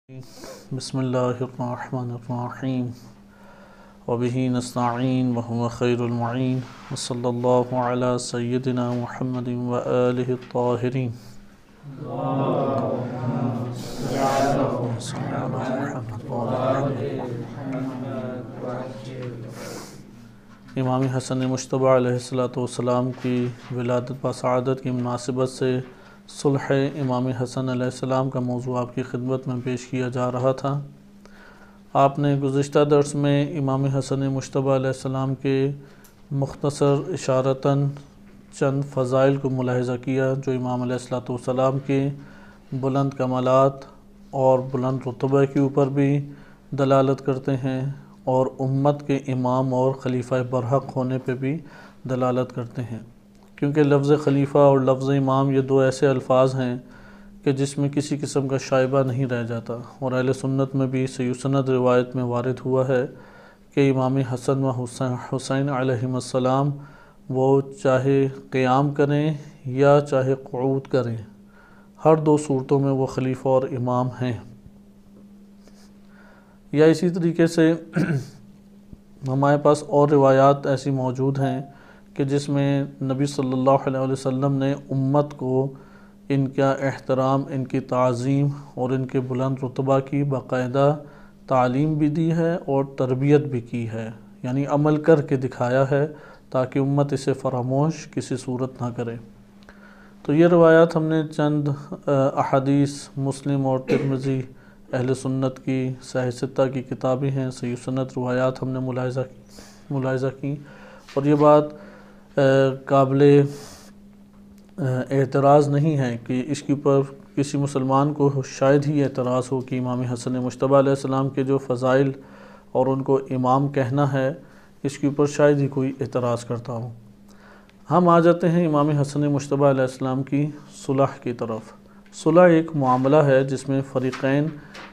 بسم اللہ الرحمن الرحیم وبہ نستعین وہو خیر المعین وصلی اللہ علی سیدنا محمد وآلہ الطاہرین امام حسن مجتبی علیہ السلام کی ولادت بسعادت کی مناسبت سے صلح امام حسن علیہ السلام کا موضوع آپ کی خدمت میں پیش کیا جا رہا تھا۔ آپ نے گزشتہ درس میں امام حسن مجتبی علیہ السلام کے مختصر اشارتاً چند فضائل کو ملاحظہ کیا جو امام علیہ السلام کے بلند کمالات اور بلند رتبہ کے اوپر بھی دلالت کرتے ہیں اور امت کے امام اور خلیفہ برحق ہونے پہ بھی دلالت کرتے ہیں، کیونکہ لفظ خلیفہ اور لفظ امام یہ دو ایسے الفاظ ہیں کہ جس میں کسی قسم کا شائبہ نہیں رہ جاتا، اور اہل سنت میں بھی صحیح سند روایت میں وارد ہوا ہے کہ امام حسن و حسین علیہم السلام وہ چاہے قیام کریں یا چاہے قعود کریں، ہر دو صورتوں میں وہ خلیفہ اور امام ہیں۔ یا اسی طریقے سے ہمارے پاس اور روایات ایسی موجود ہیں کہ جس میں نبی صلی اللہ علیہ وسلم نے امت کو ان کا احترام، ان کی تعظیم اور ان کے بلند رتبہ کی باقاعدہ تعلیم بھی دی ہے اور تربیت بھی کی ہے، یعنی عمل کر کے دکھایا ہے تاکہ امت اسے فراموش کسی صورت نہ کرے۔ تو یہ روایات ہم نے چند احادیث مسلم اور ترمذی اہل سنت کی صحیح ستہ کی کتابیں ہیں، صحیح سنت روایات ہم نے ملاحظہ کی، اور یہ بات قابل اعتراض نہیں ہے کہ اس کے اوپر کسی مسلمان کو شاید ہی اعتراض ہو کہ امام حسن مجتبی علیہ السلام کے جو فضائل اور ان کو امام کہنا ہے اس کے اوپر شاید ہی کوئی اعتراض کرتا ہو۔ ہم آ جاتے ہیں امام حسن مجتبی علیہ السلام کی صلح کی طرف۔ صلح ایک معاملہ ہے جس میں فریقین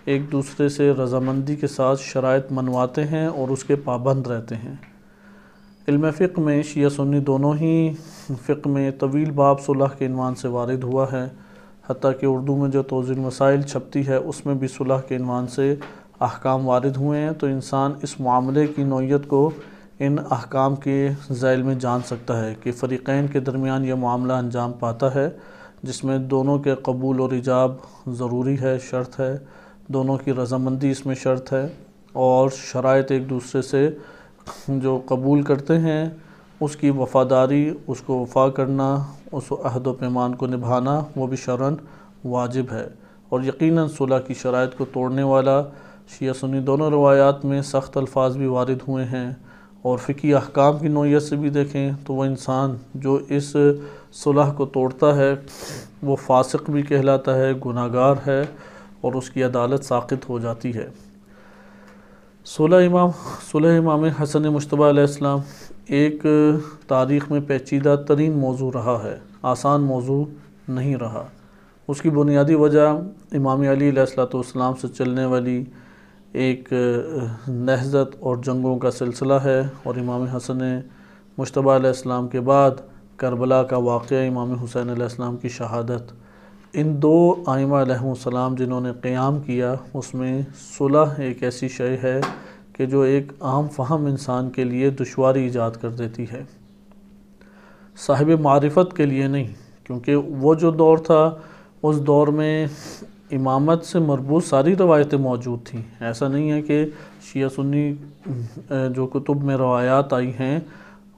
ایک دوسرے سے رضامندی کے ساتھ شرائط منواتے ہیں اور اس کے پابند رہتے ہیں۔ علم فقہ میں شیعہ سنی دونوں ہی فقہ میں طویل باب صلح کے عنوان سے وارد ہوا ہے، حتیٰ کہ اردو میں جو توضیح مسائل چھپتی ہے اس میں بھی صلح کے عنوان سے احکام وارد ہوئے ہیں، تو انسان اس معاملے کی نوعیت کو ان احکام کے ذیل میں جان سکتا ہے کہ فریقین کے درمیان یہ معاملہ انجام پاتا ہے جس میں دونوں کے قبول اور ایجاب ضروری ہے، شرط ہے، دونوں کی رضامندی اس میں شرط ہے، اور شرائط ایک دوسرے سے جو قبول کرتے ہیں اس کی وفاداری، اس کو وفا کرنا، اس عہد و پیمان کو نبھانا وہ بھی شرعاً واجب ہے۔ اور یقیناً صلح کی شرائط کو توڑنے والا شیعہ سنی دونوں روایات میں سخت الفاظ بھی وارد ہوئے ہیں، اور فقہی احکام کی نوعیت سے بھی دیکھیں تو وہ انسان جو اس صلح کو توڑتا ہے وہ فاسق بھی کہلاتا ہے، گناہگار ہے، اور اس کی عدالت ساقط ہو جاتی ہے۔ صلح امام حسن مجتبی علیہ السلام ایک تاریخ میں پیچیدہ ترین موضوع رہا ہے، آسان موضوع نہیں رہا۔ اس کی بنیادی وجہ امام علی علیہ السلام سے چلنے والی ایک نہضت اور جنگوں کا سلسلہ ہے، اور امام حسن مجتبی علیہ السلام کے بعد کربلا کا واقعہ، امام حسین علیہ السلام کی شہادت، ان دو ائمہ علیہم السلام جنہوں نے قیام کیا اس میں صلح ایک ایسی شے ہے کہ جو ایک عام فہم انسان کے لیے دشواری ایجاد کر دیتی ہے، صاحب معرفت کے لیے نہیں، کیونکہ وہ جو دور تھا اس دور میں امامت سے مربوط ساری روایتیں موجود تھیں۔ ایسا نہیں ہے کہ شیعہ سنی جو کتب میں روایات آئی ہیں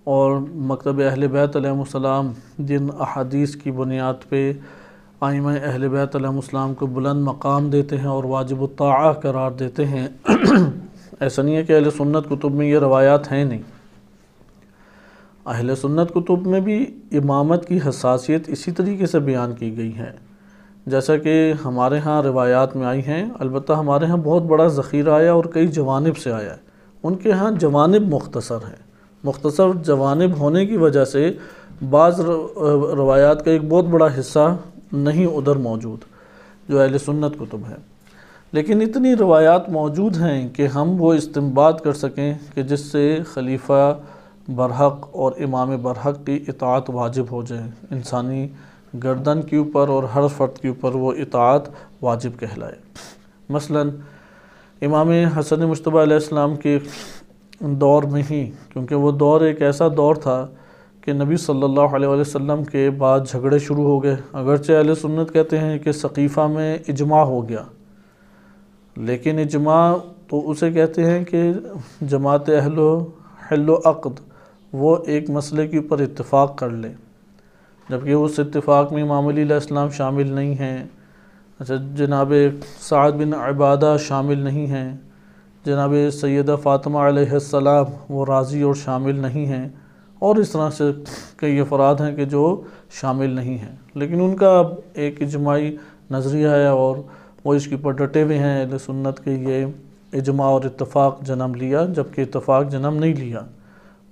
اور مکتب اہل بیت علیہم السلام جن احادیث کی بنیاد پہ ائمہ اہل بیت علیہم السلام کو بلند مقام دیتے ہیں اور واجب الطاعہ قرار دیتے ہیں، ایسا نہیں ہے کہ اہل سنت کتب میں یہ روایات ہیں نہیں۔ اہل سنت کتب میں بھی امامت کی حساسیت اسی طریقے سے بیان کی گئی ہے جیسا کہ ہمارے ہاں روایات میں آئی ہیں، البتہ ہمارے ہاں بہت بڑا ذخیرہ آیا اور کئی جوانب سے آیا ہے، ان کے ہاں جوانب مختصر ہیں، مختصر جوانب ہونے کی وجہ سے بعض روایات کا ایک بہت بڑا حصہ نہیں ادھر موجود جو اہل سنت کتب ہے، لیکن اتنی روایات موجود ہیں کہ ہم وہ استنباط کر سکیں کہ جس سے خلیفہ برحق اور امام برحق کی اطاعت واجب ہو جائے، انسانی گردن کے اوپر اور ہر فرد کے اوپر وہ اطاعت واجب کہلائے۔ مثلا امام حسن مجتبیٰ علیہ السلام کے دور میں ہی، کیونکہ وہ دور ایک ایسا دور تھا کہ نبی صلی اللہ علیہ وسلم کے بعد جھگڑے شروع ہو گئے۔ اگرچہ اہل سنت کہتے ہیں کہ سقیفہ میں اجماع ہو گیا، لیکن اجماع تو اسے کہتے ہیں کہ جماعت اہل و حل و عقد وہ ایک مسئلے کے اوپر اتفاق کر لے، جبکہ اس اتفاق میں امام علی علیہ السلام شامل نہیں ہیں، جناب سعد بن عبادہ شامل نہیں ہیں، جناب سیدہ فاطمہ علیہ السلام وہ راضی اور شامل نہیں ہیں، اور اس طرح سے کئی افراد ہیں کہ جو شامل نہیں ہیں، لیکن ان کا ایک اجماعی نظریہ ہے اور وہ اس کے اوپر ڈٹے ہوئے ہیں اہل سنت کے یہ اجماع اور اتفاق جنم لیا، جبکہ اتفاق جنم نہیں لیا۔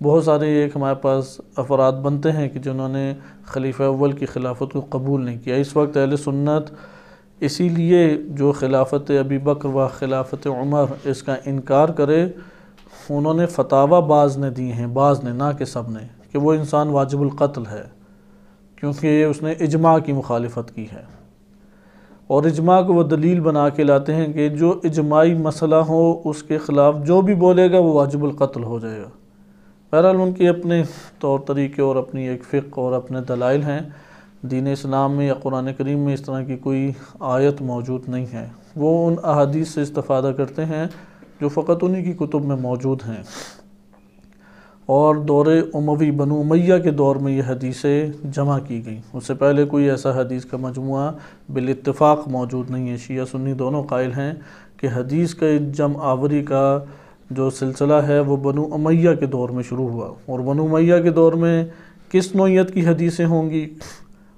بہت سارے ایک ہمارے پاس افراد بنتے ہیں کہ جنہوں نے خلیفہ اول کی خلافت کو قبول نہیں کیا۔ اس وقت اہل سنت اسی لیے جو خلافت ابی بکر و خلافت عمر اس کا انکار کرے، انہوں نے فتاویٰ بعض نے دی ہیں، بعض نے، نہ کہ سب نے، کہ وہ انسان واجب القتل ہے، کیونکہ اس نے اجماع کی مخالفت کی ہے، اور اجماع کو وہ دلیل بنا کے لاتے ہیں کہ جو اجماعی مسئلہ ہو اس کے خلاف جو بھی بولے گا وہ واجب القتل ہو جائے گا۔ بہرحال ان کے اپنے طور طریقے اور اپنی ایک فقہ اور اپنے دلائل ہیں۔ دین اسلام میں یا قرآن کریم میں اس طرح کی کوئی آیت موجود نہیں ہے، وہ ان احادیث سے استفادہ کرتے ہیں جو فقط انہی کی کتب میں موجود ہیں، اور دور اموی بنو امیہ کے دور میں یہ حدیثیں جمع کی گئیں۔ اس سے پہلے کوئی ایسا حدیث کا مجموعہ بالاتفاق موجود نہیں ہے۔ شیعہ سنی دونوں قائل ہیں کہ حدیث کا جمع آوری کا جو سلسلہ ہے وہ بنو امیہ کے دور میں شروع ہوا، اور بنو امیہ کے دور میں کس نوعیت کی حدیثیں ہوں گی؟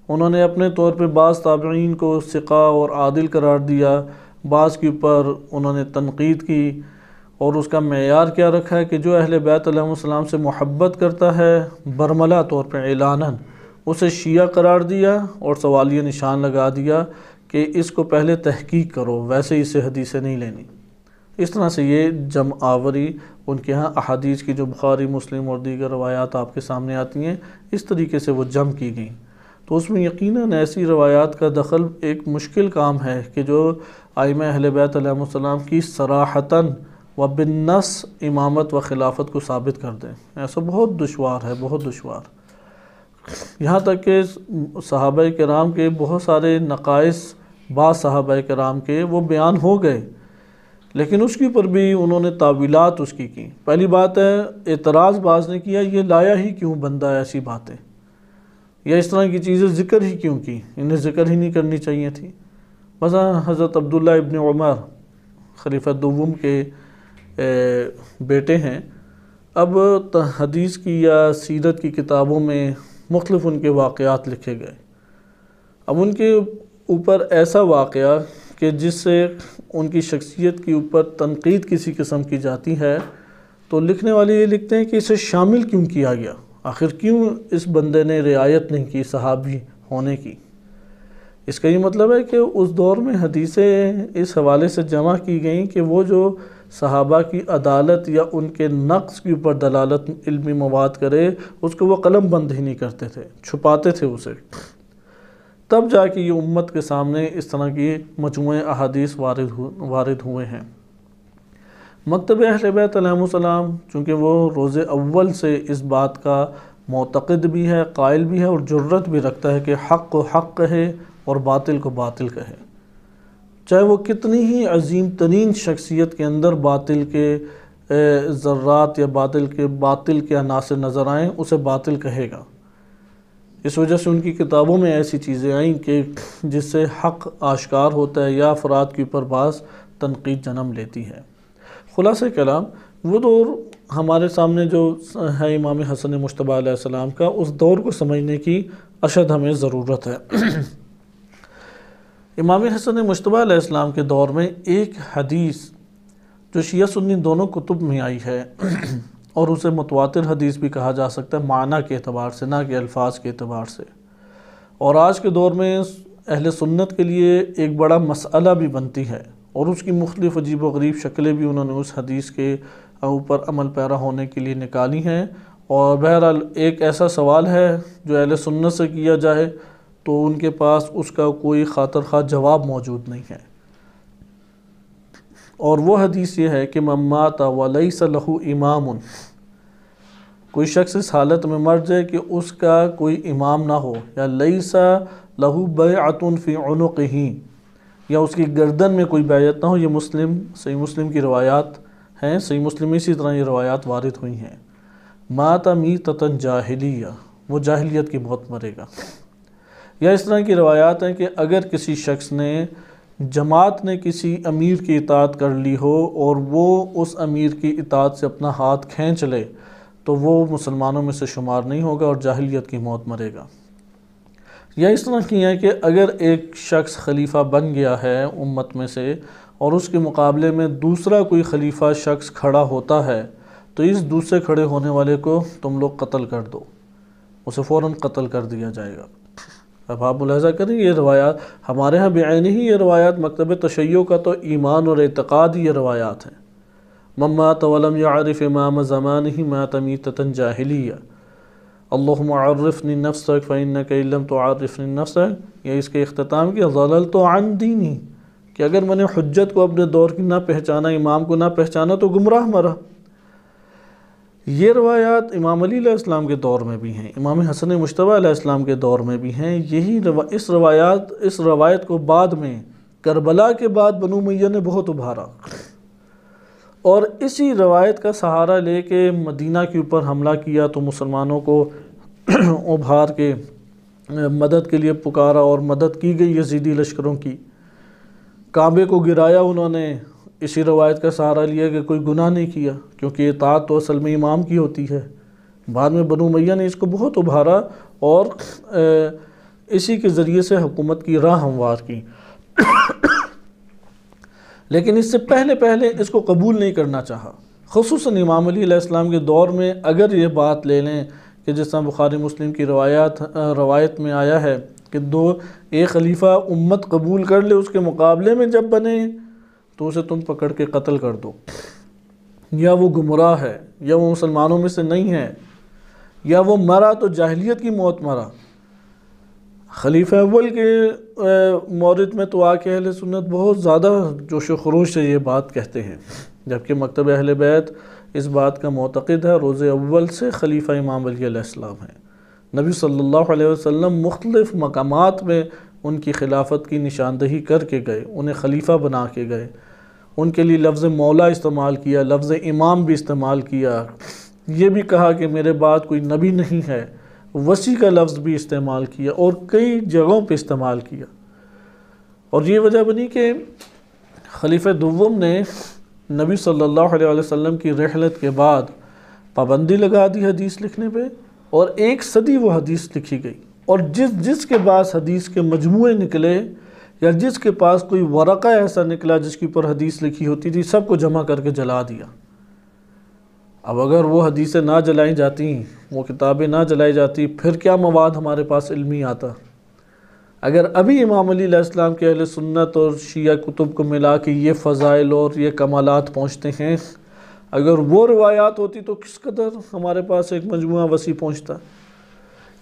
انہوں نے اپنے طور پہ بعض تابعین کو ثقہ اور عادل قرار دیا، بعض کے اوپر انہوں نے تنقید کی، اور اس کا معیار کیا رکھا ہے کہ جو اہل بیت علیہ السلام سے محبت کرتا ہے برملا طور پہ اعلاناً اسے شیعہ قرار دیا، اور سوالیہ نشان لگا دیا کہ اس کو پہلے تحقیق کرو، ویسے اسے حدیثیں نہیں لینی۔ اس طرح سے یہ جمع آوری ان کے ہاں احادیث کی جو بخاری مسلم اور دیگر روایات آپ کے سامنے آتی ہیں، اس طریقے سے وہ جمع کی گئیں، تو اس میں یقیناً ایسی روایات کا دخل ایک مشکل کام ہے کہ جو ائمہ اہل بیت علیہ السلام کی صراحتاً و بالنص امامت و خلافت کو ثابت کر دیں، ایسا بہت دشوار ہے، بہت دشوار۔ یہاں تک کہ صحابہ کرام کے بہت سارے نقائص بعض صحابہ کرام کے وہ بیان ہو گئے، لیکن اس کے اوپر بھی انہوں نے تعویلات اس کی پہلی بات ہے اعتراض بعض نے کیا، یہ لایا ہی کیوں بندہ ایسی باتیں، یا اس طرح کی چیزیں ذکر ہی کیوں کی، انہیں ذکر ہی نہیں کرنی چاہیے تھی۔ مثلا حضرت عبداللہ ابن عمر خلیفہ دوم کے بیٹے ہیں، اب حدیث کی یا سیرت کی کتابوں میں مختلف ان کے واقعات لکھے گئے، اب ان کے اوپر ایسا واقعہ کہ جس سے ان کی شخصیت کے اوپر تنقید کسی قسم کی جاتی ہے، تو لکھنے والے یہ لکھتے ہیں کہ اسے شامل کیوں کیا گیا، آخر کیوں اس بندے نے رعایت نہیں کی صحابی ہونے کی۔ اس کا یہ مطلب ہے کہ اس دور میں حدیثیں اس حوالے سے جمع کی گئیں کہ وہ جو صحابہ کی عدالت یا ان کے نقص کے اوپر دلالت علمی مواد کرے، اس کو وہ قلم بند ہی نہیں کرتے تھے، چھپاتے تھے اسے، تب جا کے یہ امت کے سامنے اس طرح کی مجموعہ احادیث وارد ہوئے ہیں۔ مکتب اہل بیت علیہ السلام چونکہ وہ روز اول سے اس بات کا معتقد بھی ہے، قائل بھی ہے، اور جرت بھی رکھتا ہے کہ حق کو حق کہے اور باطل کو باطل کہے، چاہے وہ کتنی ہی عظیم ترین شخصیت کے اندر باطل کے ذرات یا باطل کے عناصر نظر آئیں، اسے باطل کہے گا۔ اس وجہ سے ان کی کتابوں میں ایسی چیزیں آئیں کہ جس سے حق آشکار ہوتا ہے یا افراد کے اوپر بعض تنقید جنم لیتی ہے۔ خلاصہ کلام وہ دور ہمارے سامنے جو ہے امام حسن مجتبیٰ علیہ السلام کا، اس دور کو سمجھنے کی اشد ہمیں ضرورت ہے۔ امام حسن مجتبیٰ علیہ السلام کے دور میں ایک حدیث جو شیعہ سنی دونوں کتب میں آئی ہے، اور اسے متواتر حدیث بھی کہا جا سکتا ہے معنی کے اعتبار سے، نہ کہ الفاظ کے اعتبار سے، اور آج کے دور میں اہل سنت کے لیے ایک بڑا مسئلہ بھی بنتی ہے، اور اس کی مختلف عجیب و غریب شکلیں بھی انہوں نے اس حدیث کے اوپر عمل پیرا ہونے کے لیے نکالی ہیں، اور بہرحال ایک ایسا سوال ہے جو اہل سنت سے کیا جائے تو ان کے پاس اس کا کوئی خاطر خواہ جواب موجود نہیں ہے۔ اور وہ حدیث یہ ہے کہ من مات ولیس لہ امام، کوئی شخص اس حالت میں مر جائے کہ اس کا کوئی امام نہ ہو، یا لیس لہ بیعۃ فی عنقہ، یا اس کی گردن میں کوئی بیعت نہ ہو۔ یہ صحیح مسلم کی روایات ہیں، صحیح مسلم اسی طرح یہ روایات وارد ہوئی ہیں۔ مات میتۃ جاہلیہ، وہ جاہلیت کی موت مرے گا۔ یا اس طرح کی روایات ہیں کہ اگر کسی شخص نے جماعت نے کسی امیر کی اطاعت کر لی ہو اور وہ اس امیر کی اطاعت سے اپنا ہاتھ کھینچ لے تو وہ مسلمانوں میں سے شمار نہیں ہوگا اور جاہلیت کی موت مرے گا۔ یا اس طرح کی ہے کہ اگر ایک شخص خلیفہ بن گیا ہے امت میں سے اور اس کے مقابلے میں دوسرا کوئی خلیفہ شخص کھڑا ہوتا ہے تو اس دوسرے کھڑے ہونے والے کو تم لوگ قتل کر دو، اسے فوراً قتل کر دیا جائے گا۔ اب آپ ملاحظہ کریں یہ روایات ہمارے ہاں بعینہ ہی، یہ روایات مکتب تشیع کا تو ایمان اور اعتقاد ہی یہ روایات ہیں۔ من مات ولم يعرف امام زمانہ مات میتۃ جاہلیہ، اللہم عرفنی نفسک فإنک ان لم تعرفنی نفسک، یہ اس کے اختتام کی ضللت عن دینی، کہ اگر میں نے حجت کو اپنے دور کی نہ پہچانا، امام کو نہ پہچانا تو گمراہ مرا۔ یہ روایات امام علی علیہ السلام کے دور میں بھی ہیں، امام حسن مجتبیٰ علیہ السلام کے دور میں بھی ہیں۔ یہی اس روایت کو بعد میں کربلا کے بعد بنو امیہ نے بہت ابھارا، اور اسی روایت کا سہارا لے کے مدینہ کے اوپر حملہ کیا تو مسلمانوں کو ابھار کے مدد کے لیے پکارا، اور مدد کی گئی یزیدی لشکروں کی۔ کعبے کو گرایا انہوں نے، اسی روایت کا سہارا لیا کہ کوئی گناہ نہیں کیا، کیونکہ اطاعت تو اصل میں امام کی ہوتی ہے۔ بعد میں بنو امیہ نے اس کو بہت ابھارا اور اسی کے ذریعے سے حکومت کی راہ ہموار کی، لیکن اس سے پہلے اس کو قبول نہیں کرنا چاہا۔ خصوصاً امام علی علیہ السلام کے دور میں اگر یہ بات لے لیں کہ جس طرح بخاری مسلم کی روایت میں آیا ہے کہ ایک خلیفہ امت قبول کر لے، اس کے مقابلے میں جب بنے تو اسے تم پکڑ کے قتل کر دو، یا وہ گمراہ ہے، یا وہ مسلمانوں میں سے نہیں ہے، یا وہ مرا تو جاہلیت کی موت مرا۔ خلیفہ اول کے مورد میں تو آ کے اہل سنت بہت زیادہ جوش و خروش سے یہ بات کہتے ہیں، جبکہ مکتب اہل بیت اس بات کا معتقد ہے روز اول سے خلیفہ امام علی علیہ السلام ہیں۔ نبی صلی اللہ علیہ وسلم مختلف مقامات میں ان کی خلافت کی نشاندہی کر کے گئے، انہیں خلیفہ بنا کے گئے، ان کے لیے لفظ مولا استعمال کیا، لفظ امام بھی استعمال کیا، یہ بھی کہا کہ میرے بعد کوئی نبی نہیں ہے، وصی کا لفظ بھی استعمال کیا، اور کئی جگہوں پہ استعمال کیا۔ اور یہ وجہ بنی کہ خلیفہ دوم نے نبی صلی اللہ علیہ وسلم کی رحلت کے بعد پابندی لگا دی حدیث لکھنے پہ، اور 1 صدی وہ حدیث لکھی گئی، اور جس کے پاس حدیث کے مجموعے نکلے یا جس کے پاس کوئی ورقہ ایسا نکلا جس کے اوپر حدیث لکھی ہوتی تھی، سب کو جمع کر کے جلا دیا۔ اب اگر وہ حدیثیں نہ جلائی جاتی، وہ کتابیں نہ جلائی جاتی، پھر کیا مواد ہمارے پاس علمی آتا؟ اگر ابھی امام علی علیہ السلام کے اہل سنت اور شیعہ کتب کو ملا کے یہ فضائل اور یہ کمالات پہنچتے ہیں، اگر وہ روایات ہوتی تو کس قدر ہمارے پاس ایک مجموعہ وسیع پہنچتا۔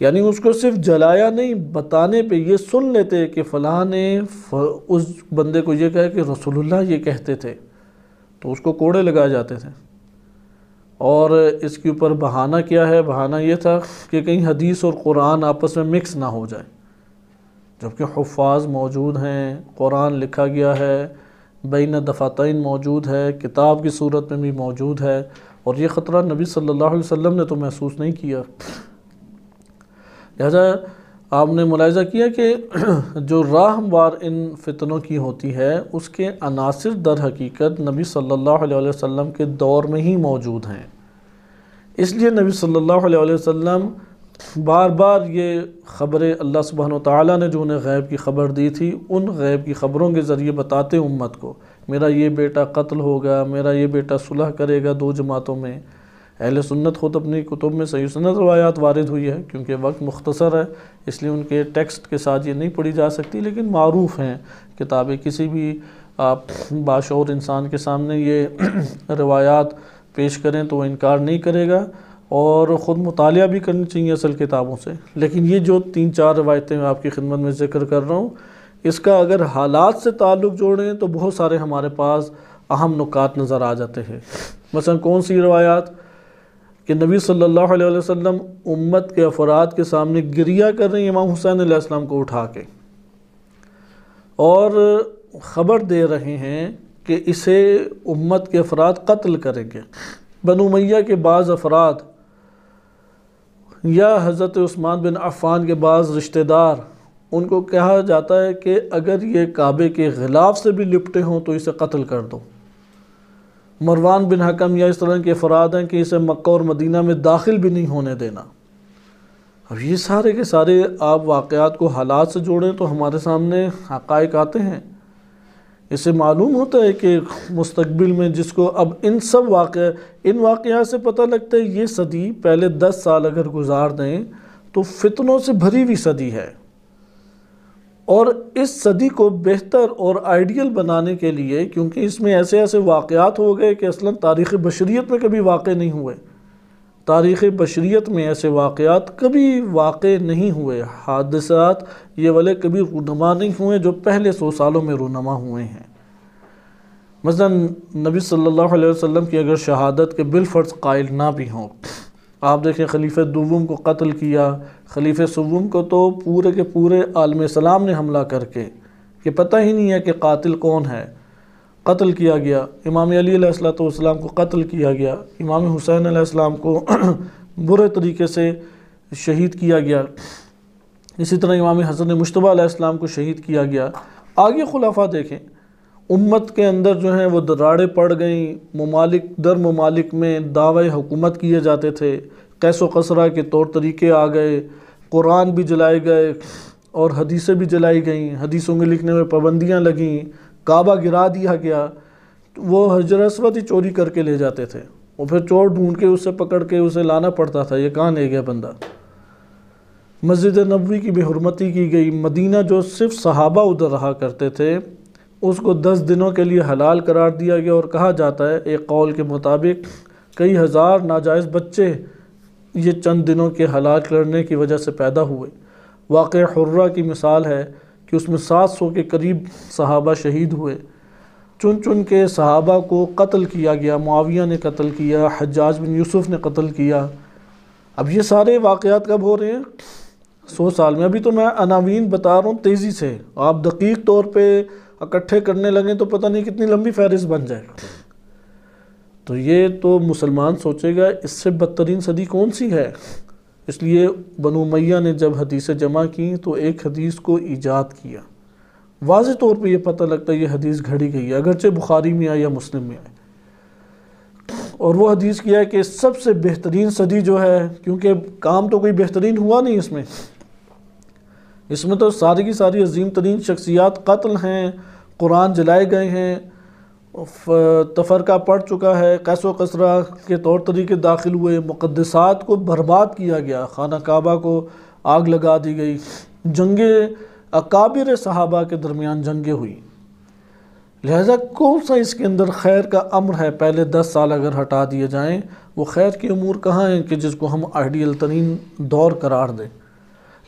یعنی اس کو صرف جلایا نہیں، بتانے پہ یہ سن لیتے کہ فلاں نے اس بندے کو یہ کہا کہ رسول اللہ یہ کہتے تھے، تو اس کو کوڑے لگائے جاتے تھے۔ اور اس کے اوپر بہانہ کیا ہے؟ بہانہ یہ تھا کہ کہیں حدیث اور قرآن آپس میں مکس نہ ہو جائے، جبکہ حفاظ موجود ہیں، قرآن لکھا گیا ہے، بین دفاتین موجود ہے، کتاب کی صورت میں بھی موجود ہے، اور یہ خطرہ نبی صلی اللہ علیہ وسلم نے تو محسوس نہیں کیا۔ لہذا آپ نے ملاحظہ کیا کہ جو راہ ہموار ان فتنوں کی ہوتی ہے، اس کے عناصر در حقیقت نبی صلی اللہ علیہ وسلم کے دور میں ہی موجود ہیں۔ اس لیے نبی صلی اللہ علیہ وسلم بار بار یہ خبریں اللہ سبحانہ وتعالیٰ نے جو انہیں غیب کی خبر دی تھی، ان غیب کی خبروں کے ذریعے بتاتے امت کو، میرا یہ بیٹا قتل ہوگا، میرا یہ بیٹا صلح کرے گا 2 جماعتوں میں۔ اہل سنت خود اپنی کتب میں صحیح سند روایات وارد ہوئی ہے، کیونکہ وقت مختصر ہے اس لیے ان کے ٹیکسٹ کے ساتھ یہ نہیں پڑھی جا سکتی، لیکن معروف ہیں کتابیں، کسی بھی آپ باشعور انسان کے سامنے یہ روایات پیش کریں تو وہ انکار نہیں کرے گا، اور خود مطالعہ بھی کرنی چاہیے اصل کتابوں سے۔ لیکن یہ جو 3-4 روایتیں میں آپ کی خدمت میں ذکر کر رہا ہوں، اس کا اگر حالات سے تعلق جوڑیں تو بہت سارے ہمارے پاس اہم نکات نظر آ جاتے ہیں۔ مثلا کون سی روایات کہ نبی صلی اللہ علیہ وسلم امت کے افراد کے سامنے گریہ کر رہے ہیں امام حسین علیہ السلام کو اٹھا کے، اور خبر دے رہے ہیں کہ اسے امت کے افراد قتل کریں گے۔ بنو امیہ کے بعض افراد یا حضرت عثمان بن عفان کے بعض رشتہ دار، ان کو کہا جاتا ہے کہ اگر یہ کعبے کے غلاف سے بھی لپٹے ہوں تو اسے قتل کر دو۔ مروان بن حکم یا اس طرح کے افراد ہیں کہ اسے مکہ اور مدینہ میں داخل بھی نہیں ہونے دینا۔ اب یہ سارے کے سارے آپ واقعات کو حالات سے جوڑیں تو ہمارے سامنے حقائق آتے ہیں۔ اس سے معلوم ہوتا ہے کہ مستقبل میں جس کو اب ان واقعات سے پتہ لگتا ہے یہ صدی پہلے 10 سال اگر گزار دیں تو فتنوں سے بھری ہوئی صدی ہے، اور اس صدی کو بہتر اور آئیڈیل بنانے کے لیے، کیونکہ اس میں ایسے ایسے واقعات ہو گئے کہ اصلاً تاریخ بشریت میں کبھی واقع نہیں ہوئے، تاریخ بشریت میں ایسے واقعات کبھی واقع نہیں ہوئے، حادثات یہ والے کبھی رونما نہیں ہوئے جو پہلے 100 سالوں میں رونما ہوئے ہیں۔ مثلا نبی صلی اللہ علیہ وسلم کی اگر شہادت کے بالفرض قائل نہ بھی ہوں، آپ دیکھیں خلیفہ دوم کو قتل کیا، خلیفہ سوم کو تو پورے کے پورے عالم اسلام نے حملہ کر کے کہ پتہ ہی نہیں ہے کہ قاتل کون ہے، قتل کیا گیا۔ امام علی علیہ السلام کو قتل کیا گیا، امام حسین علیہ السلام کو برے طریقے سے شہید کیا گیا، اسی طرح امام حسن مجتبیٰ علیہ السلام کو شہید کیا گیا۔ آگے خلافہ دیکھیں، امت کے اندر جو ہیں وہ دراڑیں پڑ گئیں، ممالک در ممالک میں دعوی حکومت کیے جاتے تھے، قیس و قصرہ کے طور طریقے آ گئے، قرآن بھی جلائے گئے اور حدیثیں بھی جلائی گئیں، حدیثوں میں لکھنے میں پابندیاں لگیں، کعبہ گرا دیا گیا۔ وہ حجر اسود ہی چوری کر کے لے جاتے تھے، اور پھر چور ڈھونڈ کے اسے پکڑ کے اسے لانا پڑتا تھا، یہ کہاں لے گیا بندہ۔ مسجد نبوی کی بے حرمتی کی گئی، مدینہ جو صرف صحابہ ادھر رہا کرتے تھے اس کو 10 دنوں کے لیے حلال قرار دیا گیا، اور کہا جاتا ہے ایک قول کے مطابق کئی ہزار ناجائز بچے یہ چند دنوں کے حلال کرنے کی وجہ سے پیدا ہوئے۔ واقعہ حرہ کی مثال ہے کہ اس میں 700 کے قریب صحابہ شہید ہوئے، چن چن کے صحابہ کو قتل کیا گیا، معاویہ نے قتل کیا، حجاج بن یوسف نے قتل کیا۔ اب یہ سارے واقعات کب ہو رہے ہیں؟ 100 سال میں۔ ابھی تو میں عناوین بتا رہا ہوں تیزی سے، آپ دقیق طور پہ اکٹھے کرنے لگیں تو پتہ نہیں کتنی لمبی فہرست بن جائے گا۔ تو یہ تو مسلمان سوچے گا اس سے بدترین صدی کون سی ہے۔ اس لیے بنو امیہ نے جب حدیثیں جمع کی تو ایک حدیث کو ایجاد کیا، واضح طور پہ یہ پتہ لگتا ہے یہ حدیث گھڑی گئی ہے، اگرچہ بخاری میں آئے یا مسلم میں آئے، اور وہ حدیث کیا ہے کہ سب سے بہترین صدی جو ہے، کیونکہ کام تو کوئی بہترین ہوا نہیں اس میں تو ساری کی ساری عظیم ترین شخصیات قتل ہیں، قرآن جلائے گئے ہیں، تفرقہ پڑ چکا ہے، قیس و قصرہ کے طور طریقے داخل ہوئے، مقدسات کو برباد کیا گیا، خانہ کعبہ کو آگ لگا دی گئی، جنگیں اکابر صحابہ کے درمیان جنگیں ہوئی۔ لہذا کون سا اس کے اندر خیر کا امر ہے؟ پہلے 10 سال اگر ہٹا دیے جائیں، وہ خیر کے امور کہاں ہیں کہ جس کو ہم آئیڈیل ترین دور قرار دیں؟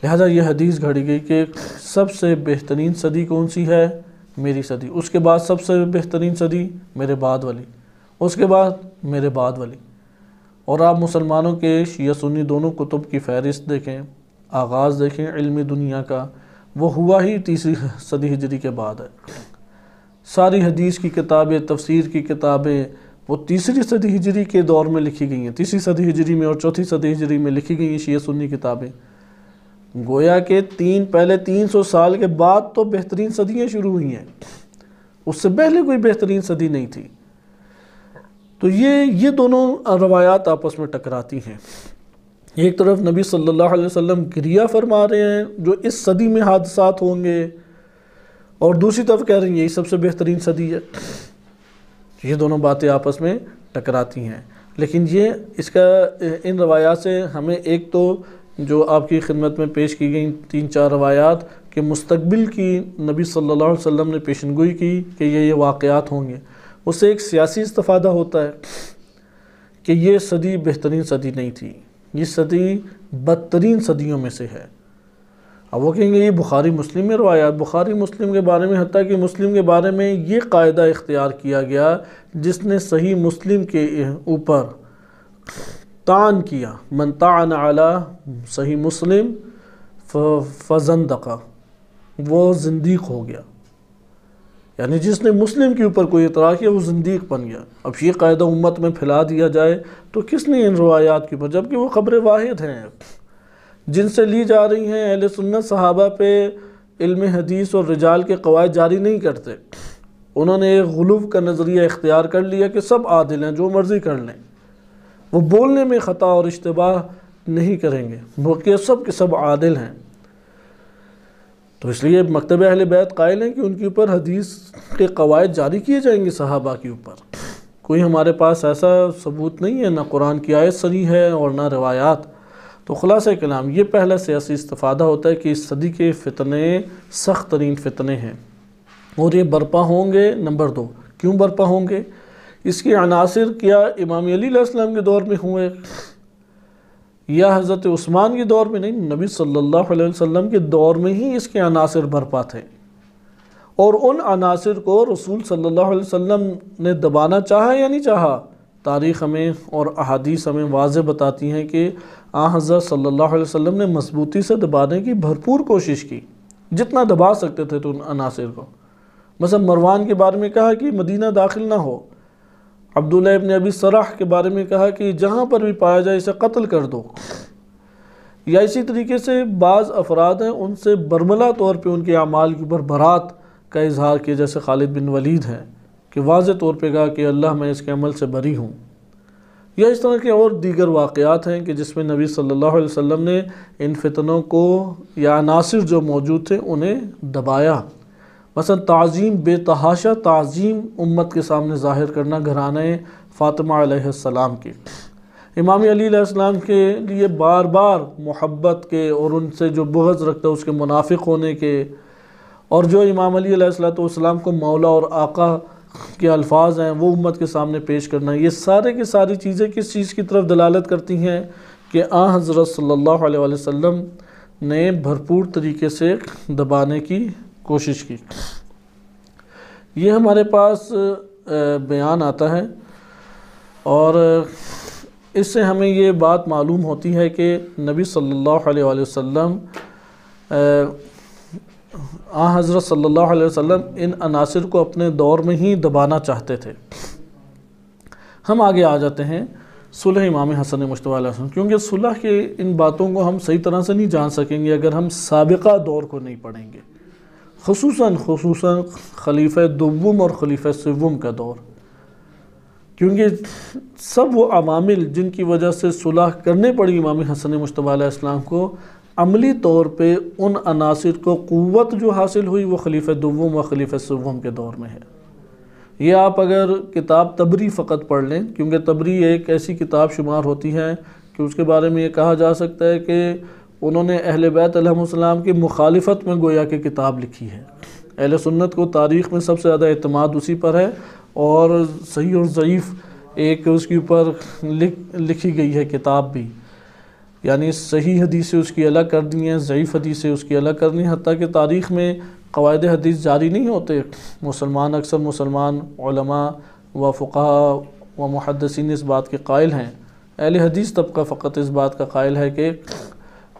لہذا یہ حدیث گھڑی گئی کہ سب سے بہترین صدی کون سی ہے؟ میری صدی۔ اس کے بعد سب سے بہترین صدی میرے بعد والی، اس کے بعد میرے بعد والی۔ اور آپ مسلمانوں کے شیعہ سنی دونوں کتب کی فہرست دیکھیں، آغاز دیکھیں علمی دنیا کا، وہ ہوا ہی 3 صدی ہجری کے بعد ہے۔ ساری حدیث کی کتابیں، تفسیر کی کتابیں وہ 3 صدی ہجری کے دور میں لکھی گئی ہیں، 3 صدی ہجری میں اور 4 صدی ہجری میں لکھی گئی ہیں شیعہ سنی کتابیں۔ گویا کہ پہلے 300 سال کے بعد تو بہترین صدیاں شروع ہوئی ہیں، اس سے پہلے کوئی بہترین صدی نہیں تھی۔ تو یہ دونوں روایات آپس میں ٹکراتی ہیں۔ ایک طرف نبی صلی اللہ علیہ وسلم گریہ فرما رہے ہیں جو اس صدی میں حادثات ہوں گے، اور دوسری طرف کہہ رہے ہیں یہی سب سے بہترین صدی ہے۔ یہ دونوں باتیں آپس میں ٹکراتی ہیں، لیکن ان روایات سے ہمیں ایک تو جو آپ کی خدمت میں پیش کی گئی 3-4 روایات کہ مستقبل کی نبی صلی اللہ علیہ وسلم نے پیشنگوئی کی کہ یہ واقعات ہوں گے، اس سے ایک سیاسی استفادہ ہوتا ہے کہ یہ صدی بہترین صدی نہیں تھی، یہ صدی بدترین صدیوں میں سے ہے، اب وہ کہیں گے یہ بخاری مسلم میں روایات، بخاری مسلم کے بارے میں حتیٰ کہ مسلم کے بارے میں یہ قاعدہ اختیار کیا گیا، جس نے صحیح مسلم کے اوپر طعن کیا، من طعن علی صحیح مسلم فزندق، وہ زندیق ہو گیا، یعنی جس نے مسلم کے اوپر کوئی اطراع کیا وہ زندیق بن گیا۔ اب یہ قاعدہ امت میں پھیلا دیا جائے تو کس نے ان روایات کے اوپر، جبکہ وہ خبر واحد ہیں جن سے لی جا رہی ہیں، اہل سنت صحابہ پہ علم حدیث اور رجال کے قواعد جاری نہیں کرتے، انہوں نے ایک غلو کا نظریہ اختیار کر لیا کہ سب عادل ہیں، جو مرضی کر لیں، وہ بولنے میں خطا اور اشتباہ نہیں کریں گے، بلکہ سب کے سب عادل ہیں۔ تو اس لیے مکتب اہل بیت قائل ہیں کہ ان کے اوپر حدیث کے قواعد جاری کیے جائیں گے، صحابہ کے اوپر کوئی ہمارے پاس ایسا ثبوت نہیں ہے، نہ قرآن کی آیت صریح ہے اور نہ روایات۔ تو خلاصہ کلام یہ پہلا سیاسی استفادہ ہوتا ہے کہ اس صدی کے فتنے سخت ترین فتنے ہیں اور یہ برپا ہوں گے۔ نمبر 2، کیوں برپا ہوں گے؟ اس کے عناصر کیا امام علی علیہ السلام کے دور میں ہوئے یا حضرت عثمان کے دور میں؟ نہیں، نبی صلی اللہ علیہ وسلم کے دور میں ہی اس کے عناصر برپا تھے، اور ان عناصر کو رسول صلی اللہ علیہ وسلم نے دبانا چاہا یا نہیں چاہا؟ تاریخ ہمیں اور احادیث ہمیں واضح بتاتی ہیں کہ حضرت صلی اللہ علیہ وسلم نے مضبوطی سے دبانے کی بھرپور کوشش کی، جتنا دبا سکتے تھے تو ان عناصر کو۔ مثلا مروان کے بارے میں کہا کہ مدینہ داخل نہ ہو، عبداللہ ابن ابی سرح کے بارے میں کہا کہ جہاں پر بھی پایا جائے اسے قتل کر دو، یا اسی طریقے سے بعض افراد ہیں ان سے برملا طور پہ ان کے اعمال کے اوپر برات کا اظہار کیا، جیسے خالد بن ولید ہے کہ واضح طور پہ کہا کہ اللہ میں اس کے عمل سے بری ہوں، یا اس طرح کے اور دیگر واقعات ہیں کہ جس میں نبی صلی اللہ علیہ وسلم نے ان فتنوں کو یا عناصر جو موجود تھے انہیں دبایا۔ مثلا تعظیم، بے تحاشا تعظیم امت کے سامنے ظاہر کرنا گھرانہ فاطمہ علیہ السلام کی، امام علی علیہ السلام کے لیے بار بار محبت کے اور ان سے جو بغض رکھتا ہے اس کے منافق ہونے کے، اور جو امام علی علیہ السلام کو مولا اور آقا کے الفاظ ہیں وہ امت کے سامنے پیش کرنا، یہ سارے کی ساری چیزیں کس چیز کی طرف دلالت کرتی ہیں کہ حضرت صلی اللہ علیہ وسلم نے بھرپور طریقے سے دبانے کی کوشش کی۔ یہ ہمارے پاس بیان آتا ہے، اور اس سے ہمیں یہ بات معلوم ہوتی ہے کہ نبی صلی اللہ علیہ وسلم حضرت صلی اللہ علیہ وسلم ان عناصر کو اپنے دور میں ہی دبانا چاہتے تھے۔ ہم آگے آ جاتے ہیں صلح امام حسن مجتبیٰ علیہ السلام، کیونکہ صلح کے ان باتوں کو ہم صحیح طرح سے نہیں جان سکیں گے اگر ہم سابقہ دور کو نہیں پڑھیں گے، خصوصاً خلیفہ دوم اور خلیفہ سوم کا دور، کیونکہ سب وہ عوامل جن کی وجہ سے صلح کرنے پڑی امام حسن مجتبیٰ علیہ السلام کو، عملی طور پہ ان عناصر کو قوت جو حاصل ہوئی وہ خلیفہ دوم و خلیفہ سوم کے دور میں ہے۔ یہ آپ اگر کتاب تبری فقط پڑھ لیں، کیونکہ تبری ایک ایسی کتاب شمار ہوتی ہے کہ اس کے بارے میں یہ کہا جا سکتا ہے کہ انہوں نے اہل بیت علیہ السلام کی مخالفت میں گویا کہ کتاب لکھی ہے۔ اہل سنت کو تاریخ میں سب سے زیادہ اعتماد اسی پر ہے، اور صحیح اور ضعیف ایک اس کے اوپر لکھی گئی ہے کتاب بھی، یعنی صحیح حدیثیں اس کی الگ کر دی ہیں، ضعیف حدیثیں اس کی الگ کر دی ہیں، حتیٰ کہ تاریخ میں قواعد حدیث جاری نہیں ہوتے، اکثر مسلمان علماء و فقہاء و محدثین اس بات کے قائل ہیں، اہل حدیث طبقہ فقط اس بات کا قائل ہے کہ